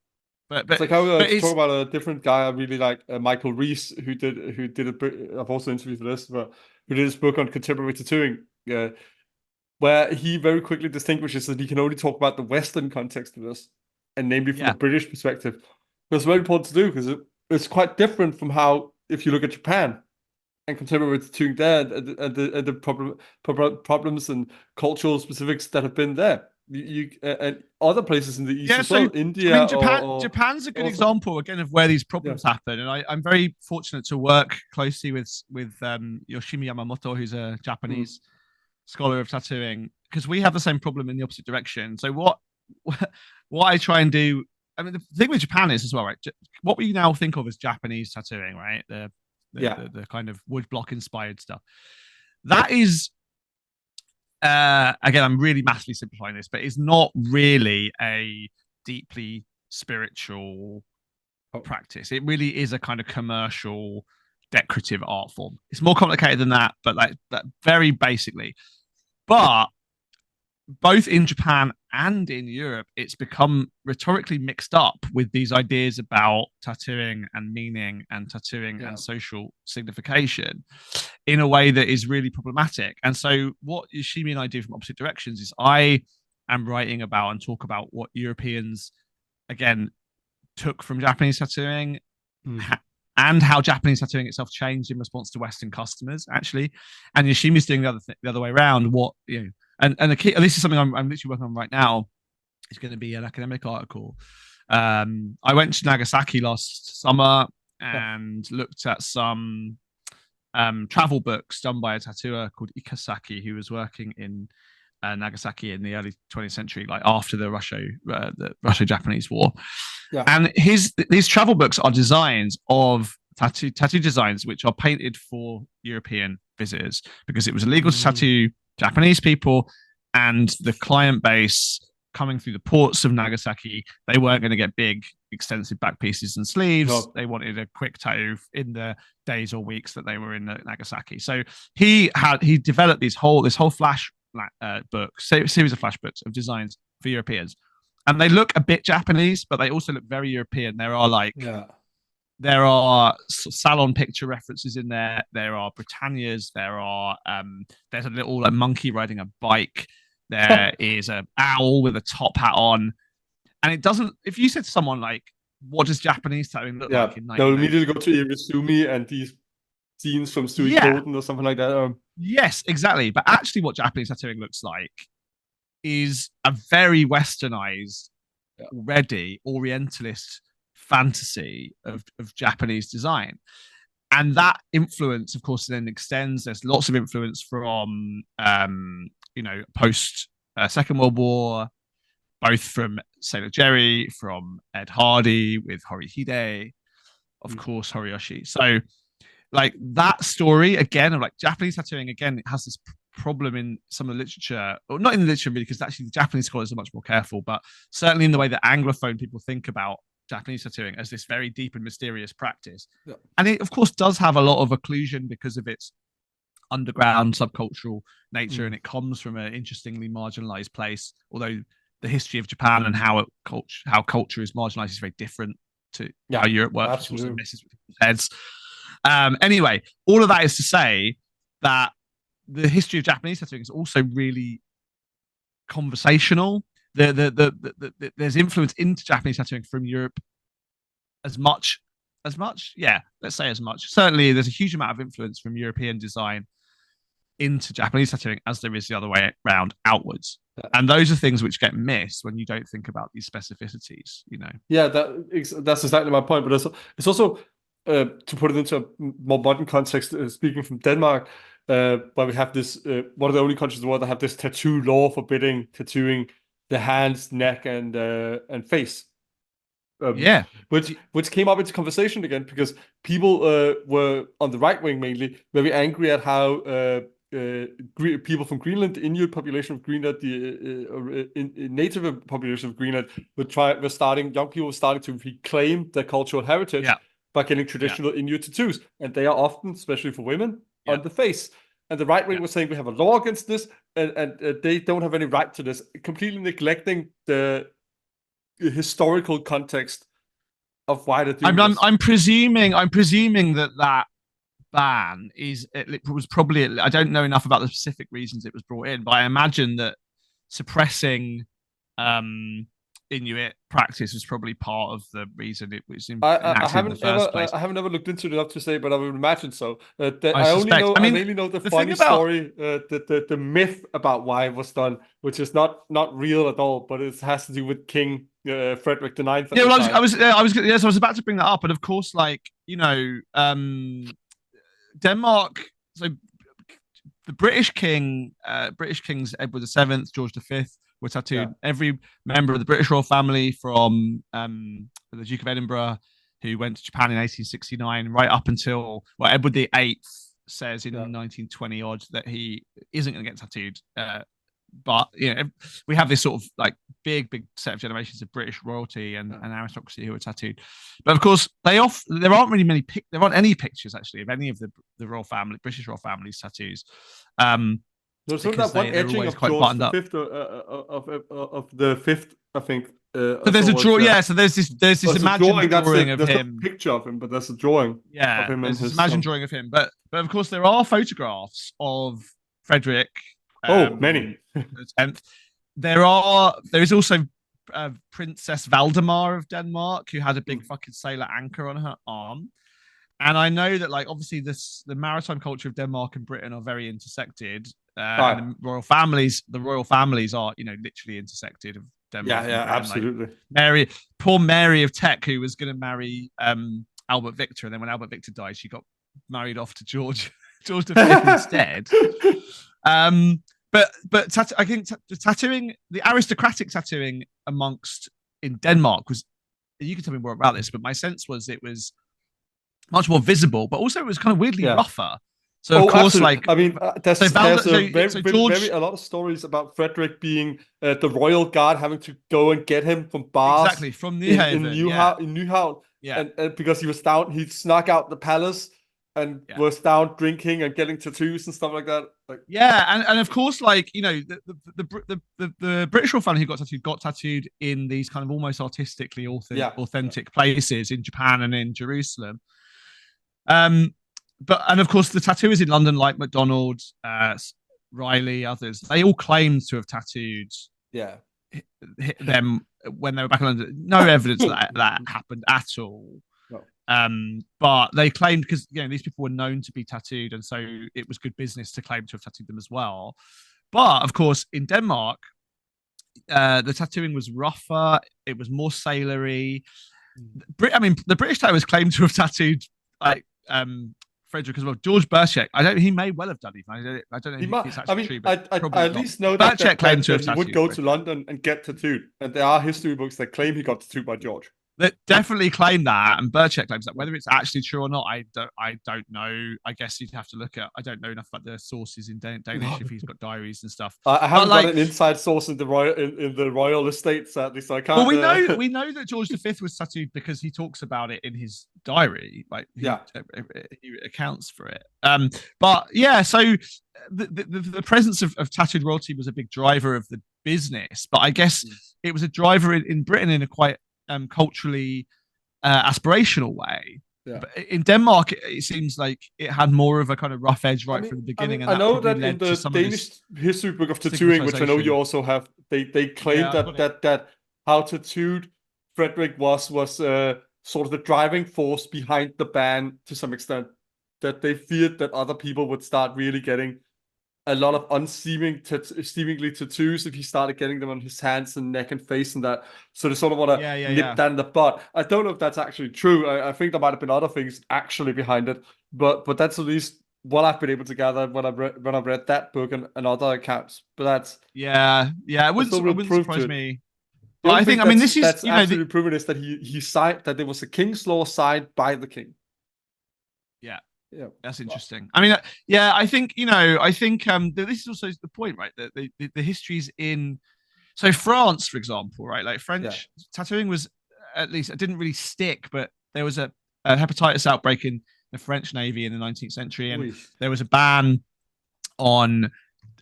A: it's like how talk about a different guy I really like, Michael Rees, who did I've also interviewed for this, but who did his book on contemporary tattooing, where he very quickly distinguishes that he can only talk about the Western context of this, and namely from the British perspective. It's very important to do, because it's quite different from how, if you look at Japan and contemporary tattooing there, and the problems and cultural specifics that have been there. And other places in the East as well, India.
B: I mean, Japan's a good example again of where these problems happen, and I'm very fortunate to work closely with Yoshimi Yamamoto, who's a Japanese scholar of tattooing, because we have the same problem in the opposite direction. So what I try and do, I mean, the thing with Japan is as well, right? What we now think of as Japanese tattooing, right? The kind of woodblock inspired stuff. That is. Again, I'm really massively simplifying this, but it's not really a deeply spiritual practice. It really is a kind of commercial, decorative art form. It's more complicated than that, but like that very basically. But both in Japan and in Europe, it's become rhetorically mixed up with these ideas about tattooing and meaning and tattooing and social signification in a way that is really problematic. And so, what Yoshimi and I do from opposite directions is I am writing about and talk about what Europeans, again, took from Japanese tattooing. And how Japanese tattooing itself changed in response to Western customers, actually, and Yoshimi's doing the other way around. What and the key. And this is something I'm literally working on right now. It's going to be an academic article. I went to Nagasaki last summer and looked at some travel books done by a tattooer called Ikasaki, who was working in Nagasaki in the early 20th century, like after the Russo-Japanese War. And these travel books are designs of tattoo designs which are painted for European visitors because it was illegal to tattoo Japanese people, and the client base coming through the ports of Nagasaki, they weren't going to get big, extensive back pieces and sleeves. No. They wanted a quick tattoo in the days or weeks that they were in Nagasaki. So he developed this whole flash book, series of flash books of designs for Europeans, and they look a bit Japanese, but they also look very European. There are there are salon picture references in there. There are Britannias. There are there's a little monkey riding a bike. There is an owl with a top hat on, and it doesn't. If you said to someone like, "What does Japanese tattooing look like?"
A: They'll immediately go to Irezumi and these scenes from Suikoden or something like that.
B: Yes, exactly. But actually, what Japanese tattooing looks like is a very westernized, already Orientalist fantasy of Japanese design. And that influence, of course, then extends. There's lots of influence from, post Second World War, both from Sailor Jerry, from Ed Hardy with Horihide, of course, Horiyoshi. So, like that story again of like Japanese tattooing, again, it has this problem in some of the literature, or not in the literature really, because actually the Japanese scholars are much more careful, but certainly in the way that Anglophone people think about Japanese tattooing as this very deep and mysterious practice. And it, of course, does have a lot of occlusion because of its underground subcultural nature, and it comes from an interestingly marginalized place, although the history of Japan and how culture is marginalized is very different to how Europe works. It also messes with people's heads. Anyway, all of that is to say that the history of Japanese tattooing is also really conversational. There's influence into Japanese tattooing from Europe as much. Yeah, let's say as much. Certainly, there's a huge amount of influence from European design into Japanese tattooing as there is the other way around outwards. And those are things which get missed when you don't think about these specificities,
A: Yeah, that's exactly my point. But it's also to put it into a more modern context, speaking from Denmark, where we have this, one of the only countries in the world that have this tattoo law forbidding tattooing the hands, neck, and face. Which came up into conversation again because people were on the right wing mainly very angry at how people from Greenland, Inuit population of Greenland, the native population of Greenland young people were starting to reclaim their cultural heritage by getting traditional Inuit tattoos, and they are often, especially for women, on the face. And the right wing was saying we have a law against this, and they don't have any right to this, completely neglecting the historical context of why they're doing this.
B: I'm presuming that ban it was probably, I don't know enough about the specific reasons it was brought in, but I imagine that suppressing Inuit practice was probably part of the reason it was enacted in the first place.
A: I haven't ever looked into it enough to say, but I would imagine so. I mainly know the funny story, the myth about why it was done, which is not real at all, but it has to do with King Frederick IX.
B: Yeah, well, I was about to bring that up, and of course, Denmark. So the British kings Edward VII, George V were tattooed. Every member of the British royal family, from the Duke of Edinburgh, who went to Japan in 1869, right up until Edward VIII says in 1920 odd that he isn't going to get tattooed. But we have this sort of big set of generations of British royalty and aristocracy who are tattooed. But of course, there aren't any pictures actually of any of the royal family, British royal family's tattoos.
A: There's sort of
B: because
A: that one
B: they're
A: etching
B: always
A: of
B: quite
A: George
B: buttoned
A: the
B: up.
A: Fifth of the fifth, I think.
B: So there's a draw, yeah. So there's this imagined drawing of
A: there's no
B: him.
A: picture of him, but there's a drawing of
B: Yeah,
A: him and
B: there's this
A: his.
B: imagined drawing of him, but of course there are photographs of Frederick.
A: Many.
B: The 10th. There is also Princess Valdemar of Denmark, who had a big fucking sailor anchor on her arm. And I know that, like, obviously the maritime culture of Denmark and Britain are very intersected, and the royal families are, literally intersected of Denmark and Britain.
A: Absolutely.
B: Like poor Mary of Teck, who was going to marry Albert Victor, and then when Albert Victor died, she got married off to George V instead. But I think the tattooing, the aristocratic tattooing amongst in Denmark was. You can tell me more about this, but my sense was it was much more visible, but also it was kind of weirdly rougher. So of course,
A: absolutely.
B: like,
A: I mean, there's
B: George,
A: a lot of stories about Frederick being the royal guard having to go and get him from bars
B: exactly from Newhaven,
A: in Newhaven,
B: yeah,
A: and because he was down, he snuck out the palace and was down drinking and getting tattoos and stuff like that. Like,
B: and of course, like, the British royal family who got tattooed in these kind of almost artistically authentic places in Japan and in Jerusalem. And of course the tattooers in London like MacDonald, Riley, others, they all claimed to have tattooed them when they were back in London. No evidence that happened at all. No. But they claimed, because these people were known to be tattooed, and so it was good business to claim to have tattooed them as well. But of course in Denmark, the tattooing was rougher, it was more sailory. The British tattooers claimed to have tattooed like Frederick as well. George Berchek, he may well have done it. I don't know if it's actually true, but
A: I at least know that
B: claimed to have
A: he would go to London and get tattooed, and there are history books that claim he got tattooed by George.
B: That definitely claim that, and Berchek claims that. Whether it's actually true or not, I don't know. I guess you'd have to look at. I don't know enough about the sources in Danish if he's got diaries and stuff.
A: I haven't got an inside source in the royal estate, sadly, so I can't.
B: Well, we know that George V was tattooed because he talks about it in his diary. Like, he accounts for it. But yeah, so the presence of tattooed royalty was a big driver of the business, but I guess it was a driver in Britain in a quite culturally aspirational way. But in Denmark, it seems like it had more of a kind of rough edge from the beginning.
A: I know that in the Danish history book of tattooing, which I know you also have, they claim that how tattooed Frederick was sort of the driving force behind the ban to some extent. That they feared that other people would start really getting a lot of seemingly tattoos if he started getting them on his hands and neck and face and that. So they sort of want to nip that in the butt. I don't know if that's actually true. I think there might have been other things actually behind it, but that's at least what I've been able to gather when I've read that book and other accounts. But that's
B: it wouldn't surprise me.
A: But
B: I think this is
A: that's absolutely proven is that he signed that there was a king's law signed by the king.
B: Yeah, that's interesting. I mean, I think this is also the point, right? That the histories in France, for example, right? Like French tattooing was, at least it didn't really stick, but there was a hepatitis outbreak in the French Navy in the 19th century, and there was a ban on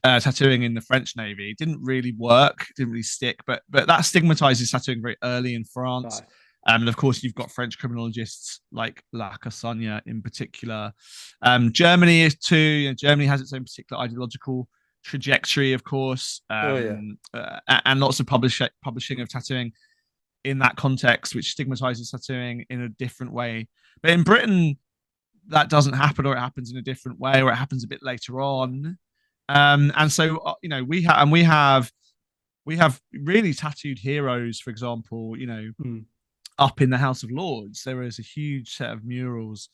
B: tattooing in the French Navy. It didn't really work, didn't really stick, but that stigmatizes tattooing very early in France. Right. And of course, you've got French criminologists like Lacassagne in particular. Germany is too. Germany has its own particular ideological trajectory, of course, and lots of publishing of tattooing in that context, which stigmatizes tattooing in a different way. But in Britain, that doesn't happen, or it happens in a different way, or it happens a bit later on. And so, we have really tattooed heroes, for example, up in the House of Lords. There is a huge set of murals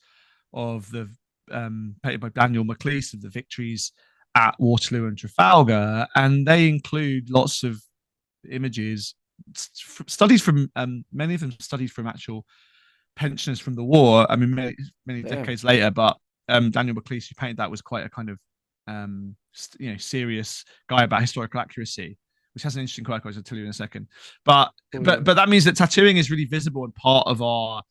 B: of the painted by Daniel Maclise of the victories at Waterloo and Trafalgar, and they include lots of images, studies from many of them studied from actual pensioners from the war. I mean, many decades later, but Daniel Maclise, who painted that, was quite a kind of serious guy about historical accuracy, which has an interesting quirk I'll tell you in a second. But that means that tattooing is really visible and part of our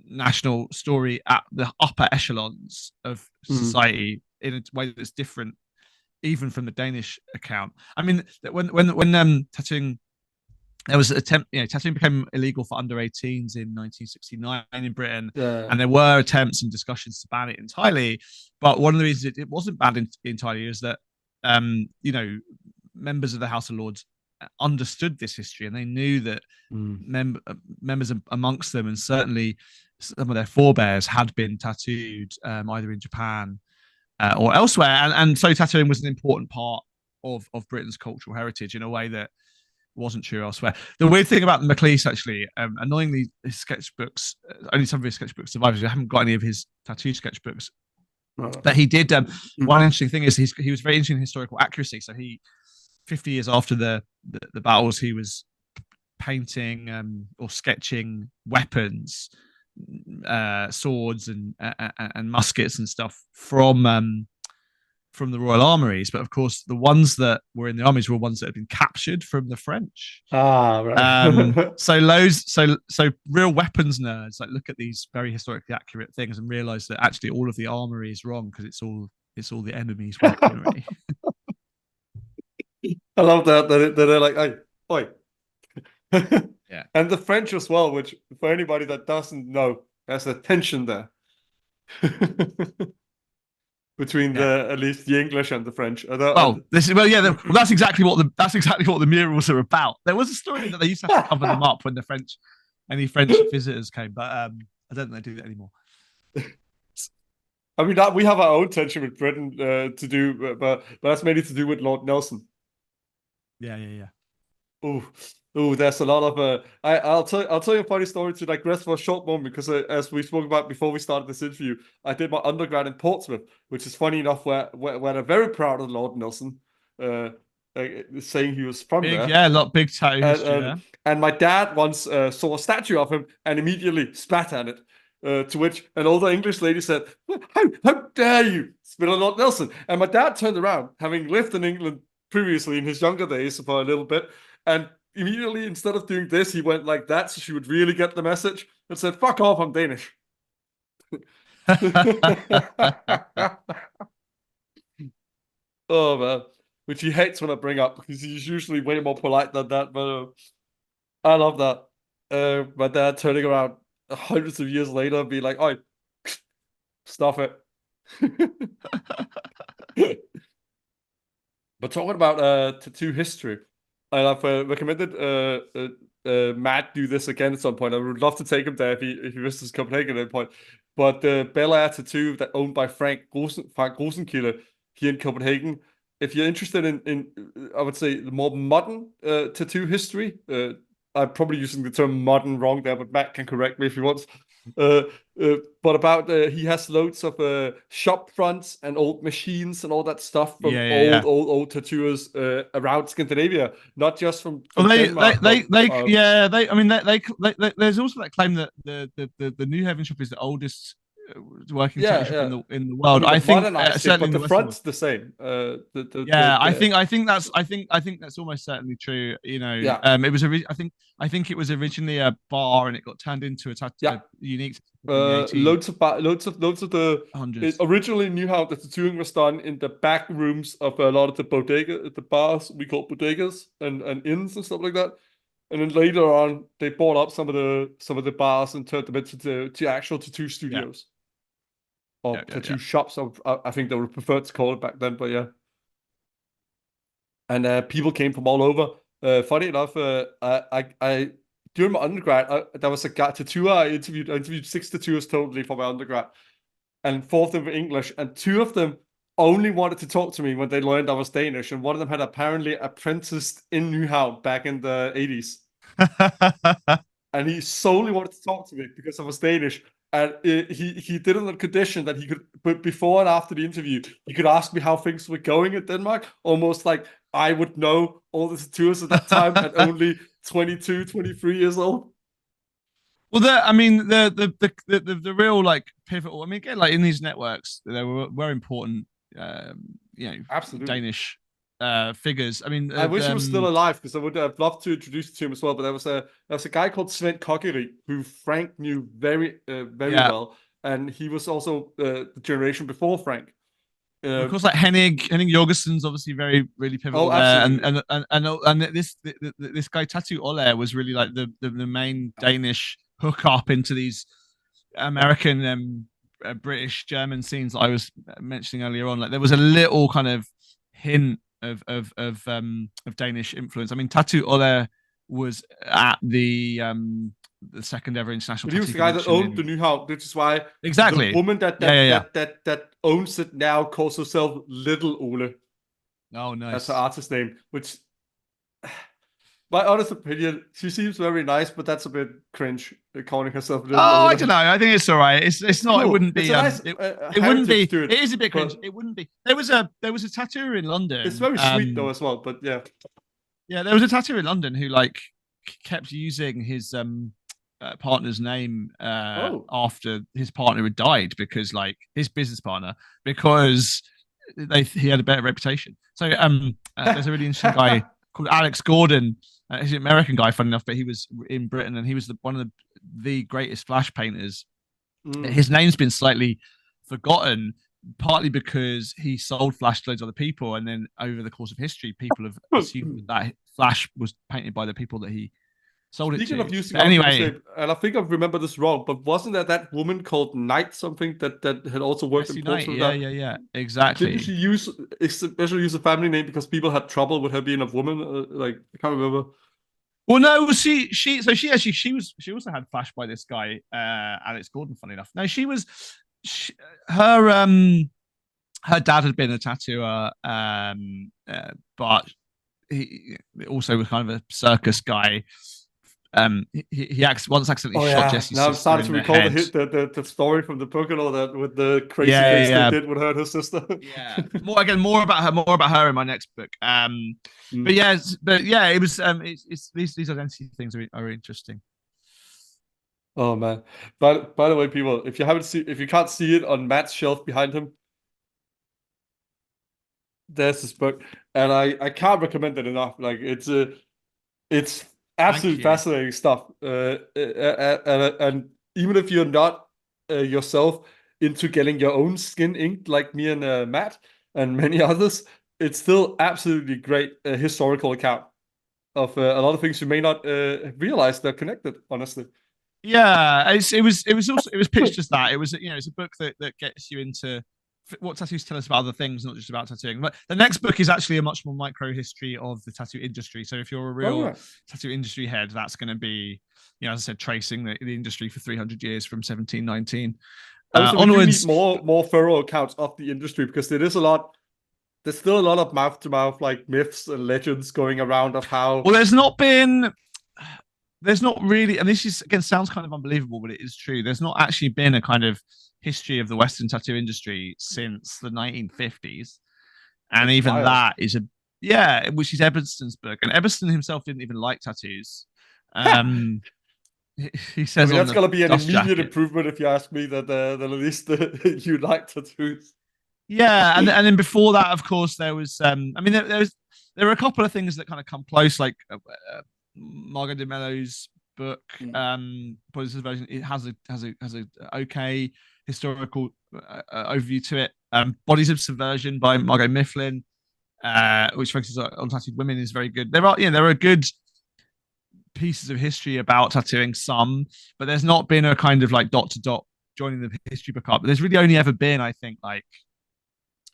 B: national story at the upper echelons of society in a way that's different even from the Danish account. I mean, when tattooing, there was an attempt, tattooing became illegal for under 18s in 1969 in Britain,
A: Yeah.
B: and there were attempts and discussions to ban it entirely. But one of the reasons it wasn't banned entirely is that, members of the House of Lords understood this history, and they knew that members amongst them, and certainly some of their forebears, had been tattooed either in Japan or elsewhere, and so tattooing was an important part of Britain's cultural heritage in a way that wasn't true elsewhere. The weird thing about Maclise, actually, annoyingly, his sketchbooks, only some of his sketchbooks survive. I haven't got any of his tattoo sketchbooks. But he did. One interesting thing is he was very interested in historical accuracy. So 50 years after the battles, he was painting or sketching weapons, swords and muskets and stuff from the royal armories. But of course, the ones that were in the armies were ones that had been captured from the French.
A: Right.
B: So real weapons nerds look at these very historically accurate things and realize that actually all of the armory is wrong because it's all the enemy's weaponry.
A: I love that they're like, hey, oi.
B: Yeah.
A: And the French as well, which for anybody that doesn't know, there's a tension there between at least the English and the French.
B: That's exactly what the murals are about. There was a story that they used to have to cover them up when any French visitors came, but I don't think they do that anymore.
A: I mean, we have our own tension with Britain to do, but that's mainly to do with Lord Nelson.
B: Yeah.
A: Oh, there's a lot of. I'll tell you a funny story to digress for a short moment, because as we spoke about before we started this interview, I did my undergrad in Portsmouth, which is funny enough where they're very proud of Lord Nelson, saying he was from there.
B: Yeah, a lot big tattoo history there.
A: And my dad once saw a statue of him and immediately spat at it. To which an older English lady said, "How dare you spit on Lord Nelson?" And my dad turned around, having lived in England previously in his younger days for a little bit, and immediately, instead of doing this, he went like that, so she would really get the message, and said, "Fuck off, I'm Danish." Oh man, which he hates when I bring up, because he's usually way more polite than that. But I love that. My dad turning around hundreds of years later and be like, "Oi, stop it." But talking about tattoo history, and I've recommended Matt do this again at some point. I would love to take him there if he visits Copenhagen at any point. But Bel Air Tattoo, that owned by Frank Rosenkilde here in Copenhagen. If you're interested in I would say the more modern tattoo history, I'm probably using the term modern wrong there, but Matt can correct me if he wants. But about he has loads of shop fronts and old machines and all that stuff from old tattooers around Scandinavia, not just from Denmark.
B: There's also that claim that the New Haven shop is the oldest working tattoo shop in the world. I think
A: certainly, but the front's the same.
B: I think that's almost certainly true. It was I think it was originally a bar and it got turned into a unique.
A: Loads of the originally knew how the tattooing was done in the back rooms of a lot of the bars we call bodegas and inns and stuff like that. And then later on, they bought up some of the bars and turned them into actual tattoo studios or tattoo shops. I think they would prefer to call it back then, but yeah. And people came from all over. Funny enough, I during my undergrad, there was a tattooer I interviewed. I interviewed 6 tattooers totally for my undergrad, and 4 of them were English, and 2 of them only wanted to talk to me when they learned I was Danish, and one of them had apparently apprenticed in Nyhavn back in the 80s. And he solely wanted to talk to me because I was Danish. And he did it on the condition that he could, but before and after the interview, he could ask me how things were going in Denmark, almost like I would know all the tattooers at that time at only 22, 23 years old.
B: Well, the real pivotal. I mean, again, in these networks, there were important,
A: absolutely
B: Danish figures. I mean,
A: I wish he was still alive, because I would have loved to introduce you to him as well. But there was a guy called Svend Kokkeri who Frank knew very well, and he was also the generation before Frank.
B: Of course, like Henning Jorgensen's obviously very really pivotal
A: Oh,
B: there,
A: absolutely.
B: and this guy Tattoo Olle was really like the main Danish hookup into these American British German scenes that I was mentioning earlier on. Like there was a little kind of hint of Danish influence. I mean, Tattoo Olle was at the second ever international
A: But he was
B: tattoo
A: the guy that
B: convention
A: owned the
B: in
A: Nyhavn, which is why the
B: exactly.
A: woman
B: Yeah, yeah, yeah.
A: that owns it now calls herself Little Ole
B: Oh,
A: as her
B: nice.
A: artist name. Which, my honest opinion, she seems very nice, but that's a bit cringe calling herself Little
B: Oh, I
A: Ole.
B: don't know. I think it's all right. It's
A: It's
B: not. It
A: cool.
B: wouldn't
A: It's
B: be.
A: a nice
B: It wouldn't
A: heritage
B: be.
A: to
B: It
A: it,
B: is a bit cringe.
A: but
B: It wouldn't be. There was a tattooer in
A: it's
B: London.
A: very sweet though as well. But yeah.
B: Yeah, there was a tattooer in London who like kept using his partner's name
A: Oh.
B: after his partner had died because like his business partner because he had a better reputation. So there's a really interesting guy called Alex Gordon. He's an American guy, funny enough, but he was in Britain and he was one of the greatest flash painters.
A: Mm.
B: His name's been slightly forgotten, partly because he sold flash to loads of other people, and then over the course of history, people have assumed that flash was painted by the people that he sold it
A: Speaking
B: to.
A: of using
B: But
A: other people's
B: anyway,
A: name, and I think I remember this wrong, but wasn't there that woman called Knight something that had also worked in
B: Bessie Knight,
A: Portsmouth
B: yeah,
A: that
B: yeah, yeah,
A: didn't
B: exactly.
A: she especially use a family name because people had trouble with her being a woman? Like I can't remember.
B: Well, no, she also had flash by this guy, Alex Gordon. Funny enough, no, she, her her dad had been a tattooer, but he also was kind of a circus guy. Once accidentally
A: Oh
B: shot
A: yeah,
B: Jesse's
A: now I'm
B: sister
A: starting
B: in
A: to
B: the
A: recall
B: head.
A: the story from the book and all that with the crazy
B: Yeah,
A: things they
B: yeah,
A: did with her and her sister.
B: yeah. More about her in my next book.
A: Mm.
B: But yeah, it was it's these identity things are interesting.
A: Oh man! But by the way, people, if you can't see it on Matt's shelf behind him, there's this book, and I can't recommend it enough. Like it's
B: Thank
A: absolutely
B: you.
A: fascinating stuff. And even if you're not yourself into getting your own skin inked like me and Matt and many others, it's still absolutely great historical account of a lot of things you may not realize they're connected. Honestly.
B: Yeah, it was pitched as that. It was it's a book that gets you into what tattoos tell us about other things, not just about tattooing. But the next book is actually a much more micro history of the tattoo industry. So if you're a
A: Oh
B: real
A: yeah.
B: tattoo industry head, that's going to be, as I said, tracing the industry for 300 years from 1719
A: Also, we do need
B: onwards.
A: more thorough accounts of the industry because there is a lot. There's still a lot of mouth to mouth like myths and legends going around of how.
B: Well, there's not really, and this is again sounds kind of unbelievable, but it is true. There's not actually been a kind of history of the Western tattoo industry since the 1950s, and
A: That's
B: even
A: wild.
B: that is which is Eberston's book, and Eberston himself didn't even like tattoos.
A: I
B: Um, he says
A: mean,
B: on
A: that's
B: the
A: gonna be an
B: dust
A: immediate
B: jacket.
A: improvement if you ask me. That at least you like tattoos.
B: Yeah, and then before that, of course, there was. I mean, there were a couple of things that kind of come close, like Margot de Mello's book,
A: Mm.
B: Positive version. It has a okay historical overview to it. Bodies of Subversion by Margot Mifflin, which focuses on tattooed women, is very good. There are good pieces of history about tattooing, some, but there's not been a kind of like dot to dot joining the history book up. But there's really only ever been, I think, like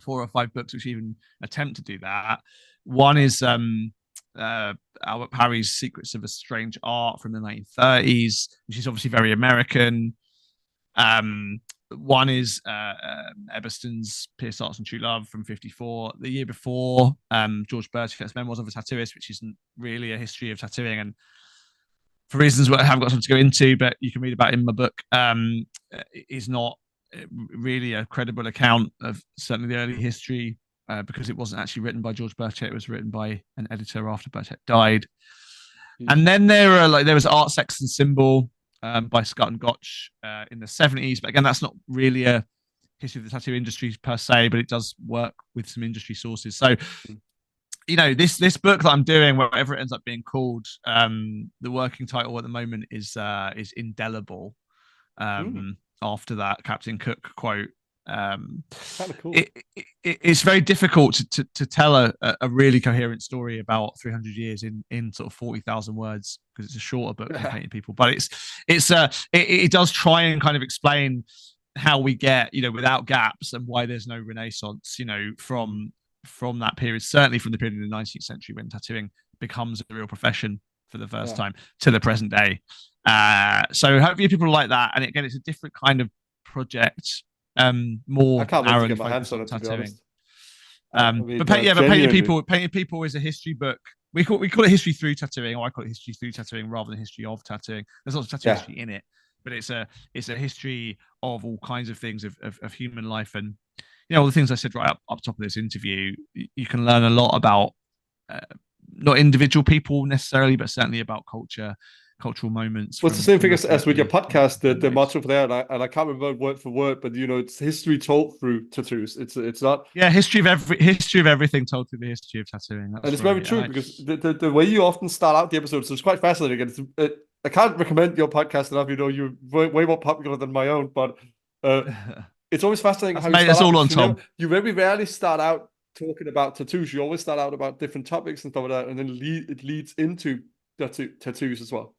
B: 4 or 5 books which even attempt to do that. One is Albert Parry's Secrets of a Strange Art from the 1930s, which is obviously very American. One is Eberston's Pierce Arts and True Love from '54. The year before, George Burchett's Memoirs of a Tattooist, which isn't really a history of tattooing, and for reasons I haven't got time to go into, but you can read about in my book, is not really a credible account of certainly the early history because it wasn't actually written by George Burchett. It was written by an editor after Burchett died.
A: Mm.
B: And then there was Art, Sex and Symbol by Scott and Gotch in the '70s. But again, that's not really a history of the tattoo industry per se, but it does work with some industry sources. So this book that I'm doing, whatever it ends up being called, the working title at the moment is Indelible.
A: Mm.
B: After that Captain Cook quote.
A: Kind of cool.
B: It's very difficult to tell a really coherent story about 300 years in sort of 40,000 words, because it's a shorter book than Painted People. But it does try and kind of explain how we get, without gaps, and why there's no Renaissance, from that period, certainly from the period in the 19th century when tattooing becomes a real profession for the first time, to the present day. So hopefully people like that. And again, it's a different kind of project, more
A: I can't wait
B: narrow
A: to get
B: and
A: my hands
B: focused
A: on
B: on
A: it, to be
B: tattooing.
A: honest.
B: But Painted People is a history book. We call it history through tattooing, or I call it history through tattooing rather than history of tattooing. There's lots of tattoo history in it, but it's a history of all kinds of things of human life. And all the things I said right up top of this interview, you can learn a lot about not individual people necessarily, but certainly about cultural moments.
A: Well, it's the same thing as with your podcast, the motto for there, and I can't remember word for word, but it's history told through tattoos. It's not
B: history of everything told through the history of tattooing.
A: And it's very true, because the way you often start out the episodes is quite fascinating. I can't recommend your podcast enough. You're way more popular than my own, but it's always fascinating how you start out. You very rarely start out talking about tattoos. You always start out about different topics and stuff like that, and then it leads into tattoos as well.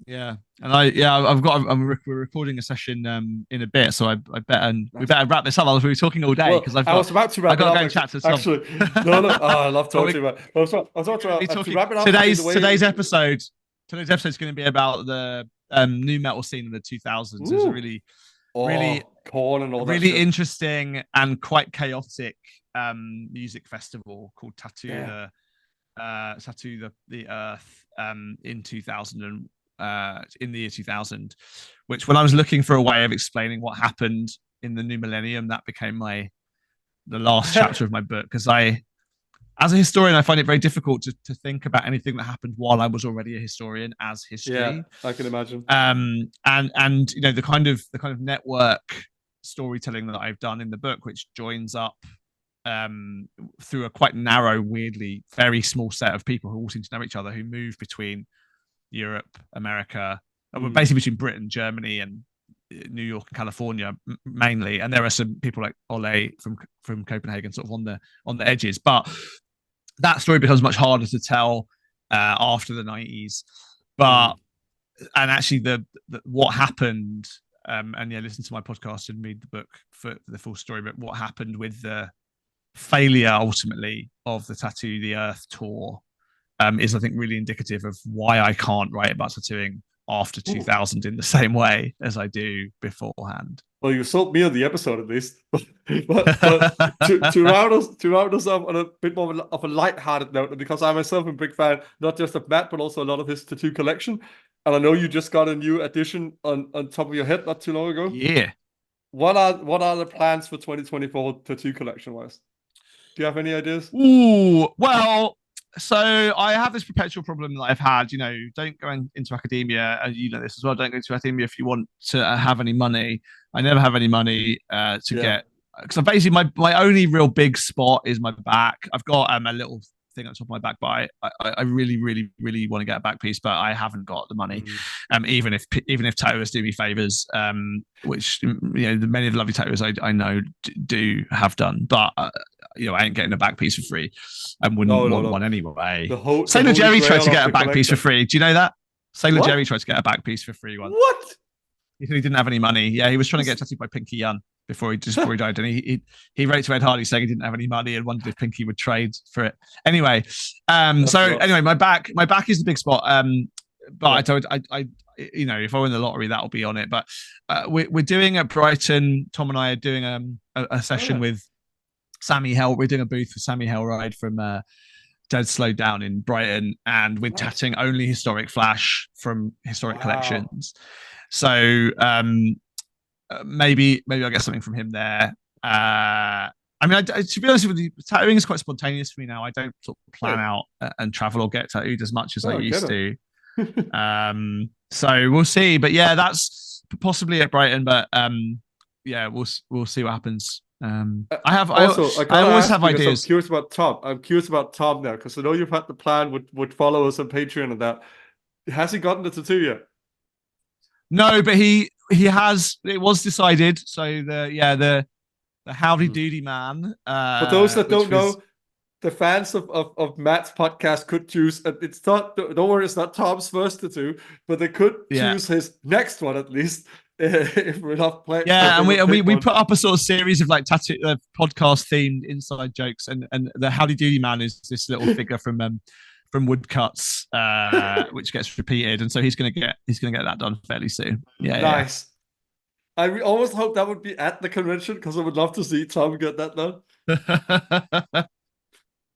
B: Yeah, and we're recording a session in a bit, so we better wrap this up. We were talking all day, because
A: I was about to wrap it up.
B: Go chat to Tom.
A: Actually, no, I love talking to you about. I was about to wrap it up.
B: Today's episode is going to be about the new metal scene in the 2000s. There's a really
A: Korn and all that
B: really interesting and quite chaotic music festival called Tattoo the Earth in 2000 in the year 2000, which, when I was looking for a way of explaining what happened in the new millennium, that became the last chapter of my book, because as a historian, I find it very difficult to think about anything that happened while I was already a historian as history.
A: Yeah, I can imagine.
B: And the kind of network storytelling that I've done in the book, which joins up through a quite narrow, weirdly very small set of people who all seem to know each other, who move between Europe, America, basically between Britain, Germany, and New York and California mainly. And there are some people like Ole from Copenhagen sort of on the edges, but that story becomes much harder to tell after the 90s. But and actually the what happened, listen to my podcast and read the book for the full story, but what happened with the failure ultimately of the Tattoo the Earth tour is, I think, really indicative of why I can't write about tattooing after 2000 in the same way as I do beforehand.
A: Well, you sold me on the episode at least. but to round us up on a bit more of a light-hearted note, because I myself am a big fan, not just of Matt, but also a lot of his tattoo collection. And I know you just got a new addition on top of your head not too long ago.
B: Yeah.
A: What are the plans for 2024 tattoo collection-wise? Do you have any ideas?
B: Ooh, well, so I have this perpetual problem that I've had, don't go into academia, and you know this as well, don't go to academia if you want to have any money. I never have any money get, because basically my only real big spot is my back. I've got a little thing on top of my back, but I really, really, really want to get a back piece, but I haven't got the money. Even if tattooers do me favors, which many of the lovely tattooers I know do have done, but I ain't getting a back piece for free, and wouldn't want one anyway. Sailor Jerry tried to get a back piece for free. Do you know that? Sailor Jerry tried to get a back piece for free once.
A: What?
B: He didn't have any money. Yeah, he was trying to get tattooed by Pinky Young before he died, and he wrote to Ed Hardy saying he didn't have any money and wondered if Pinky would trade for it. Anyway, anyway, my back is the big spot. But I if I win the lottery, that'll be on it. But we're doing at Brighton. Tom and I are doing a session with Sammy Hell. We're doing a booth for Sammy Hellride from Dead Slowed Down in Brighton, and we're tattooing only historic flash from historic collections. So maybe I'll get something from him there. To be honest with you, tattooing is quite spontaneous for me now. I don't sort of plan out and travel or get tattooed as much as I used to. So we'll see. But yeah, that's possibly at Brighton. But we'll see what happens. I always have ideas.
A: I'm curious about Tom. I'm curious about Tom now, because I know you've had the plan with followers on Patreon and that. Has he gotten the tattoo yet?
B: No, but he has. It was decided. So the the Howdy Doody Man.
A: For those that don't
B: was...
A: know, the fans of Matt's podcast could choose, and it's not, don't worry, it's not Tom's first tattoo, but they could choose his next one at least. If we're not playing,
B: and we put up a sort of series of like tattoo podcast themed inside jokes, and the Howdy Doody Man is this little figure from Woodcuts, which gets repeated, and so he's gonna get that done fairly soon.
A: Nice. I almost hope that would be at the convention, because I would love to see Tom get that done.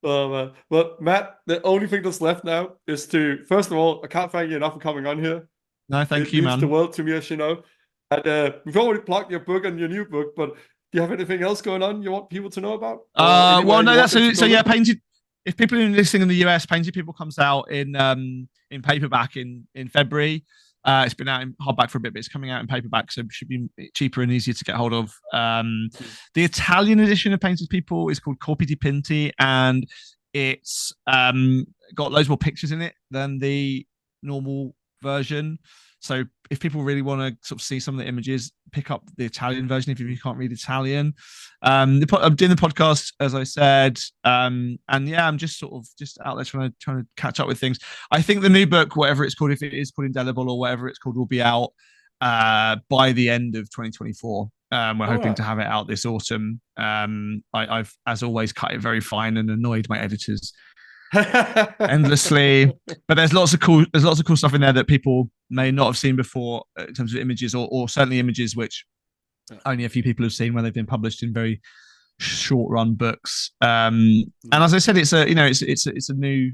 A: Oh man. Well, Matt, the only thing that's left now is to, first of all, I can't thank you enough for coming on here.
B: No, thank you, man.
A: It means the world to me, as you know. And we've already plugged your book and your new book, but do you have anything else going on you want people to know about?
B: Well, no, that's so yeah, Painted. If people are listening in the US, Painted People comes out in paperback in February. It's been out in hardback for a bit, but it's coming out in paperback, so it should be cheaper and easier to get hold of. The Italian edition of Painted People is called Corpi Dipinti, and it's got loads more pictures in it than the normal version. So if people really want to sort of see some of the images, pick up the Italian version if you can't read Italian. I'm doing the podcast, as I said, and yeah, I'm just sort of out there trying to catch up with things. I think the new book, whatever it's called, if it is called Indelible or whatever it's called, will be out by the end of 2024. We're hoping to have it out this autumn. I've, as always, cut it very fine and annoyed my editors endlessly, but there's lots of cool stuff in there that people may not have seen before in terms of images, or certainly images which only a few people have seen when they've been published in very short run books. And as I said, it's a new,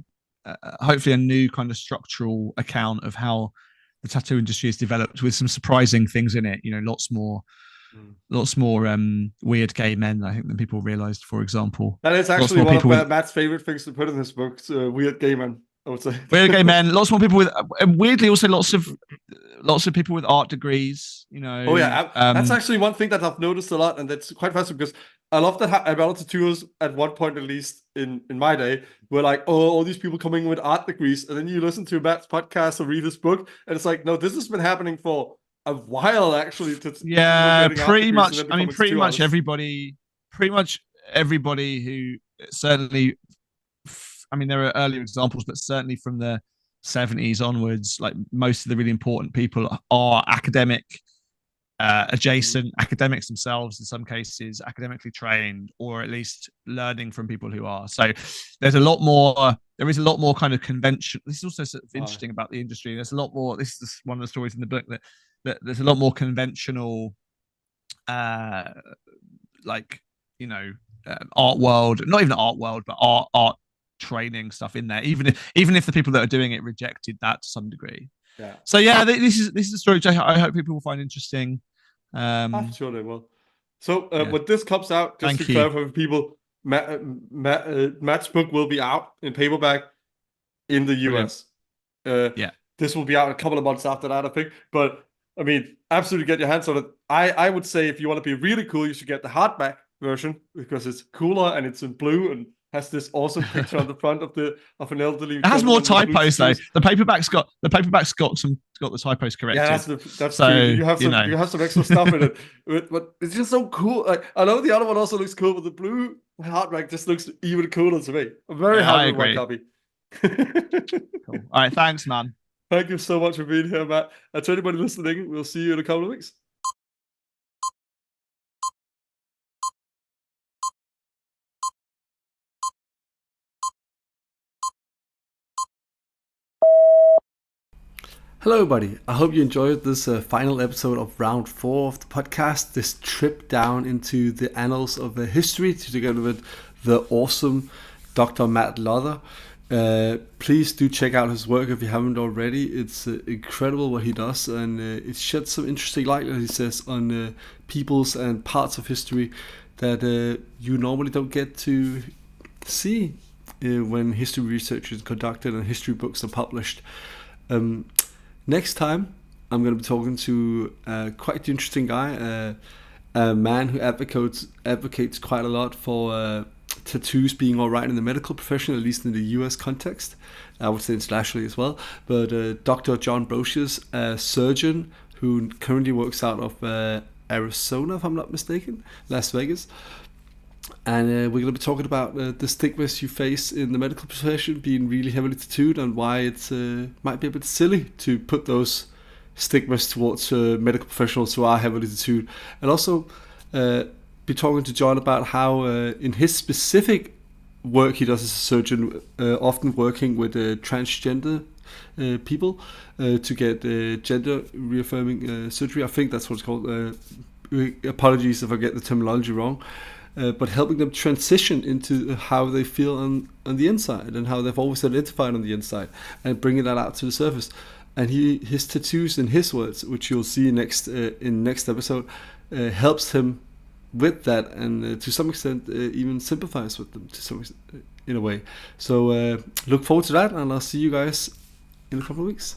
B: hopefully a new kind of structural account of how the tattoo industry has developed, with some surprising things in it. Lots more weird gay men, I think, than people realized, for example.
A: That is actually one of Matt's favorite things to put in his book, weird gay men, I would say.
B: Weird gay men, lots more people with, and weirdly also lots of people with art degrees,
A: that's actually one thing that I've noticed a lot, and that's quite fascinating, because I love that a lot of tattooers, at one point at least in my day, were like, oh, all these people coming with art degrees, and then you listen to Matt's podcast or read his book, and it's like, no, this has been happening for a while, actually.
B: Pretty much. I mean, pretty much everybody who certainly, I mean, there are earlier examples, but certainly from the 70s onwards, like most of the really important people are academic adjacent, academics themselves in some cases, academically trained, or at least learning from people who are. So there is a lot more kind of convention. This is also sort of interesting about the industry. There's a lot more, this is one of the stories in the book, that there's a lot more conventional art world, not even art world, but art training stuff in there, even if the people that are doing it rejected that to some degree. So this is a story which I hope people will find interesting.
A: I'm sure they will. So when this comes out, just to clarify for people, Matt's book will be out in paperback in the US. This will be out a couple of months after that, I think. But I mean, absolutely get your hands on it. I would say if you want to be really cool, you should get the hardback version, because it's cooler and it's in blue and has this awesome picture on the front of an elderly.
B: It has more typos though. The paperback's got the typos corrected.
A: Yeah, that's so you have some extra stuff in it, but it's just so cool. Like, I know the other one also looks cool, but the blue hardback just looks even cooler to me. I'm very happy with my copy.
B: Cool. All right, thanks, man.
A: Thank you so much for being here, Matt. And to anybody listening, we'll see you in a couple of weeks. Hello, everybody. I hope you enjoyed this final episode of round 4 of the podcast, this trip down into the annals of history together with the awesome Dr. Matt Lodder. Please do check out his work if you haven't already. It's incredible what he does, and it sheds some interesting light, as he says, on peoples and parts of history that you normally don't get to see when history research is conducted and history books are published. Next time, I'm going to be talking to quite an interesting guy, a man who advocates quite a lot for tattoos being all right in the medical profession, at least in the US context. I would say internationally as well. But Dr. John Brocious, a surgeon who currently works out of Arizona, if I'm not mistaken, Las Vegas. And we're going to be talking about the stigmas you face in the medical profession being really heavily tattooed, and why it might be a bit silly to put those stigmas towards medical professionals who are heavily tattooed. And also be talking to John about how in his specific work he does as a surgeon, often working with transgender people to get gender reaffirming surgery. I think that's what it's called. Apologies if I get the terminology wrong. But helping them transition into how they feel on the inside, and how they've always identified on the inside, and bringing that out to the surface. And his tattoos, in his words, which you'll see next episode, helps him with that, and to some extent even sympathize with them to some extent, in a way. So look forward to that, and I'll see you guys in a couple of weeks.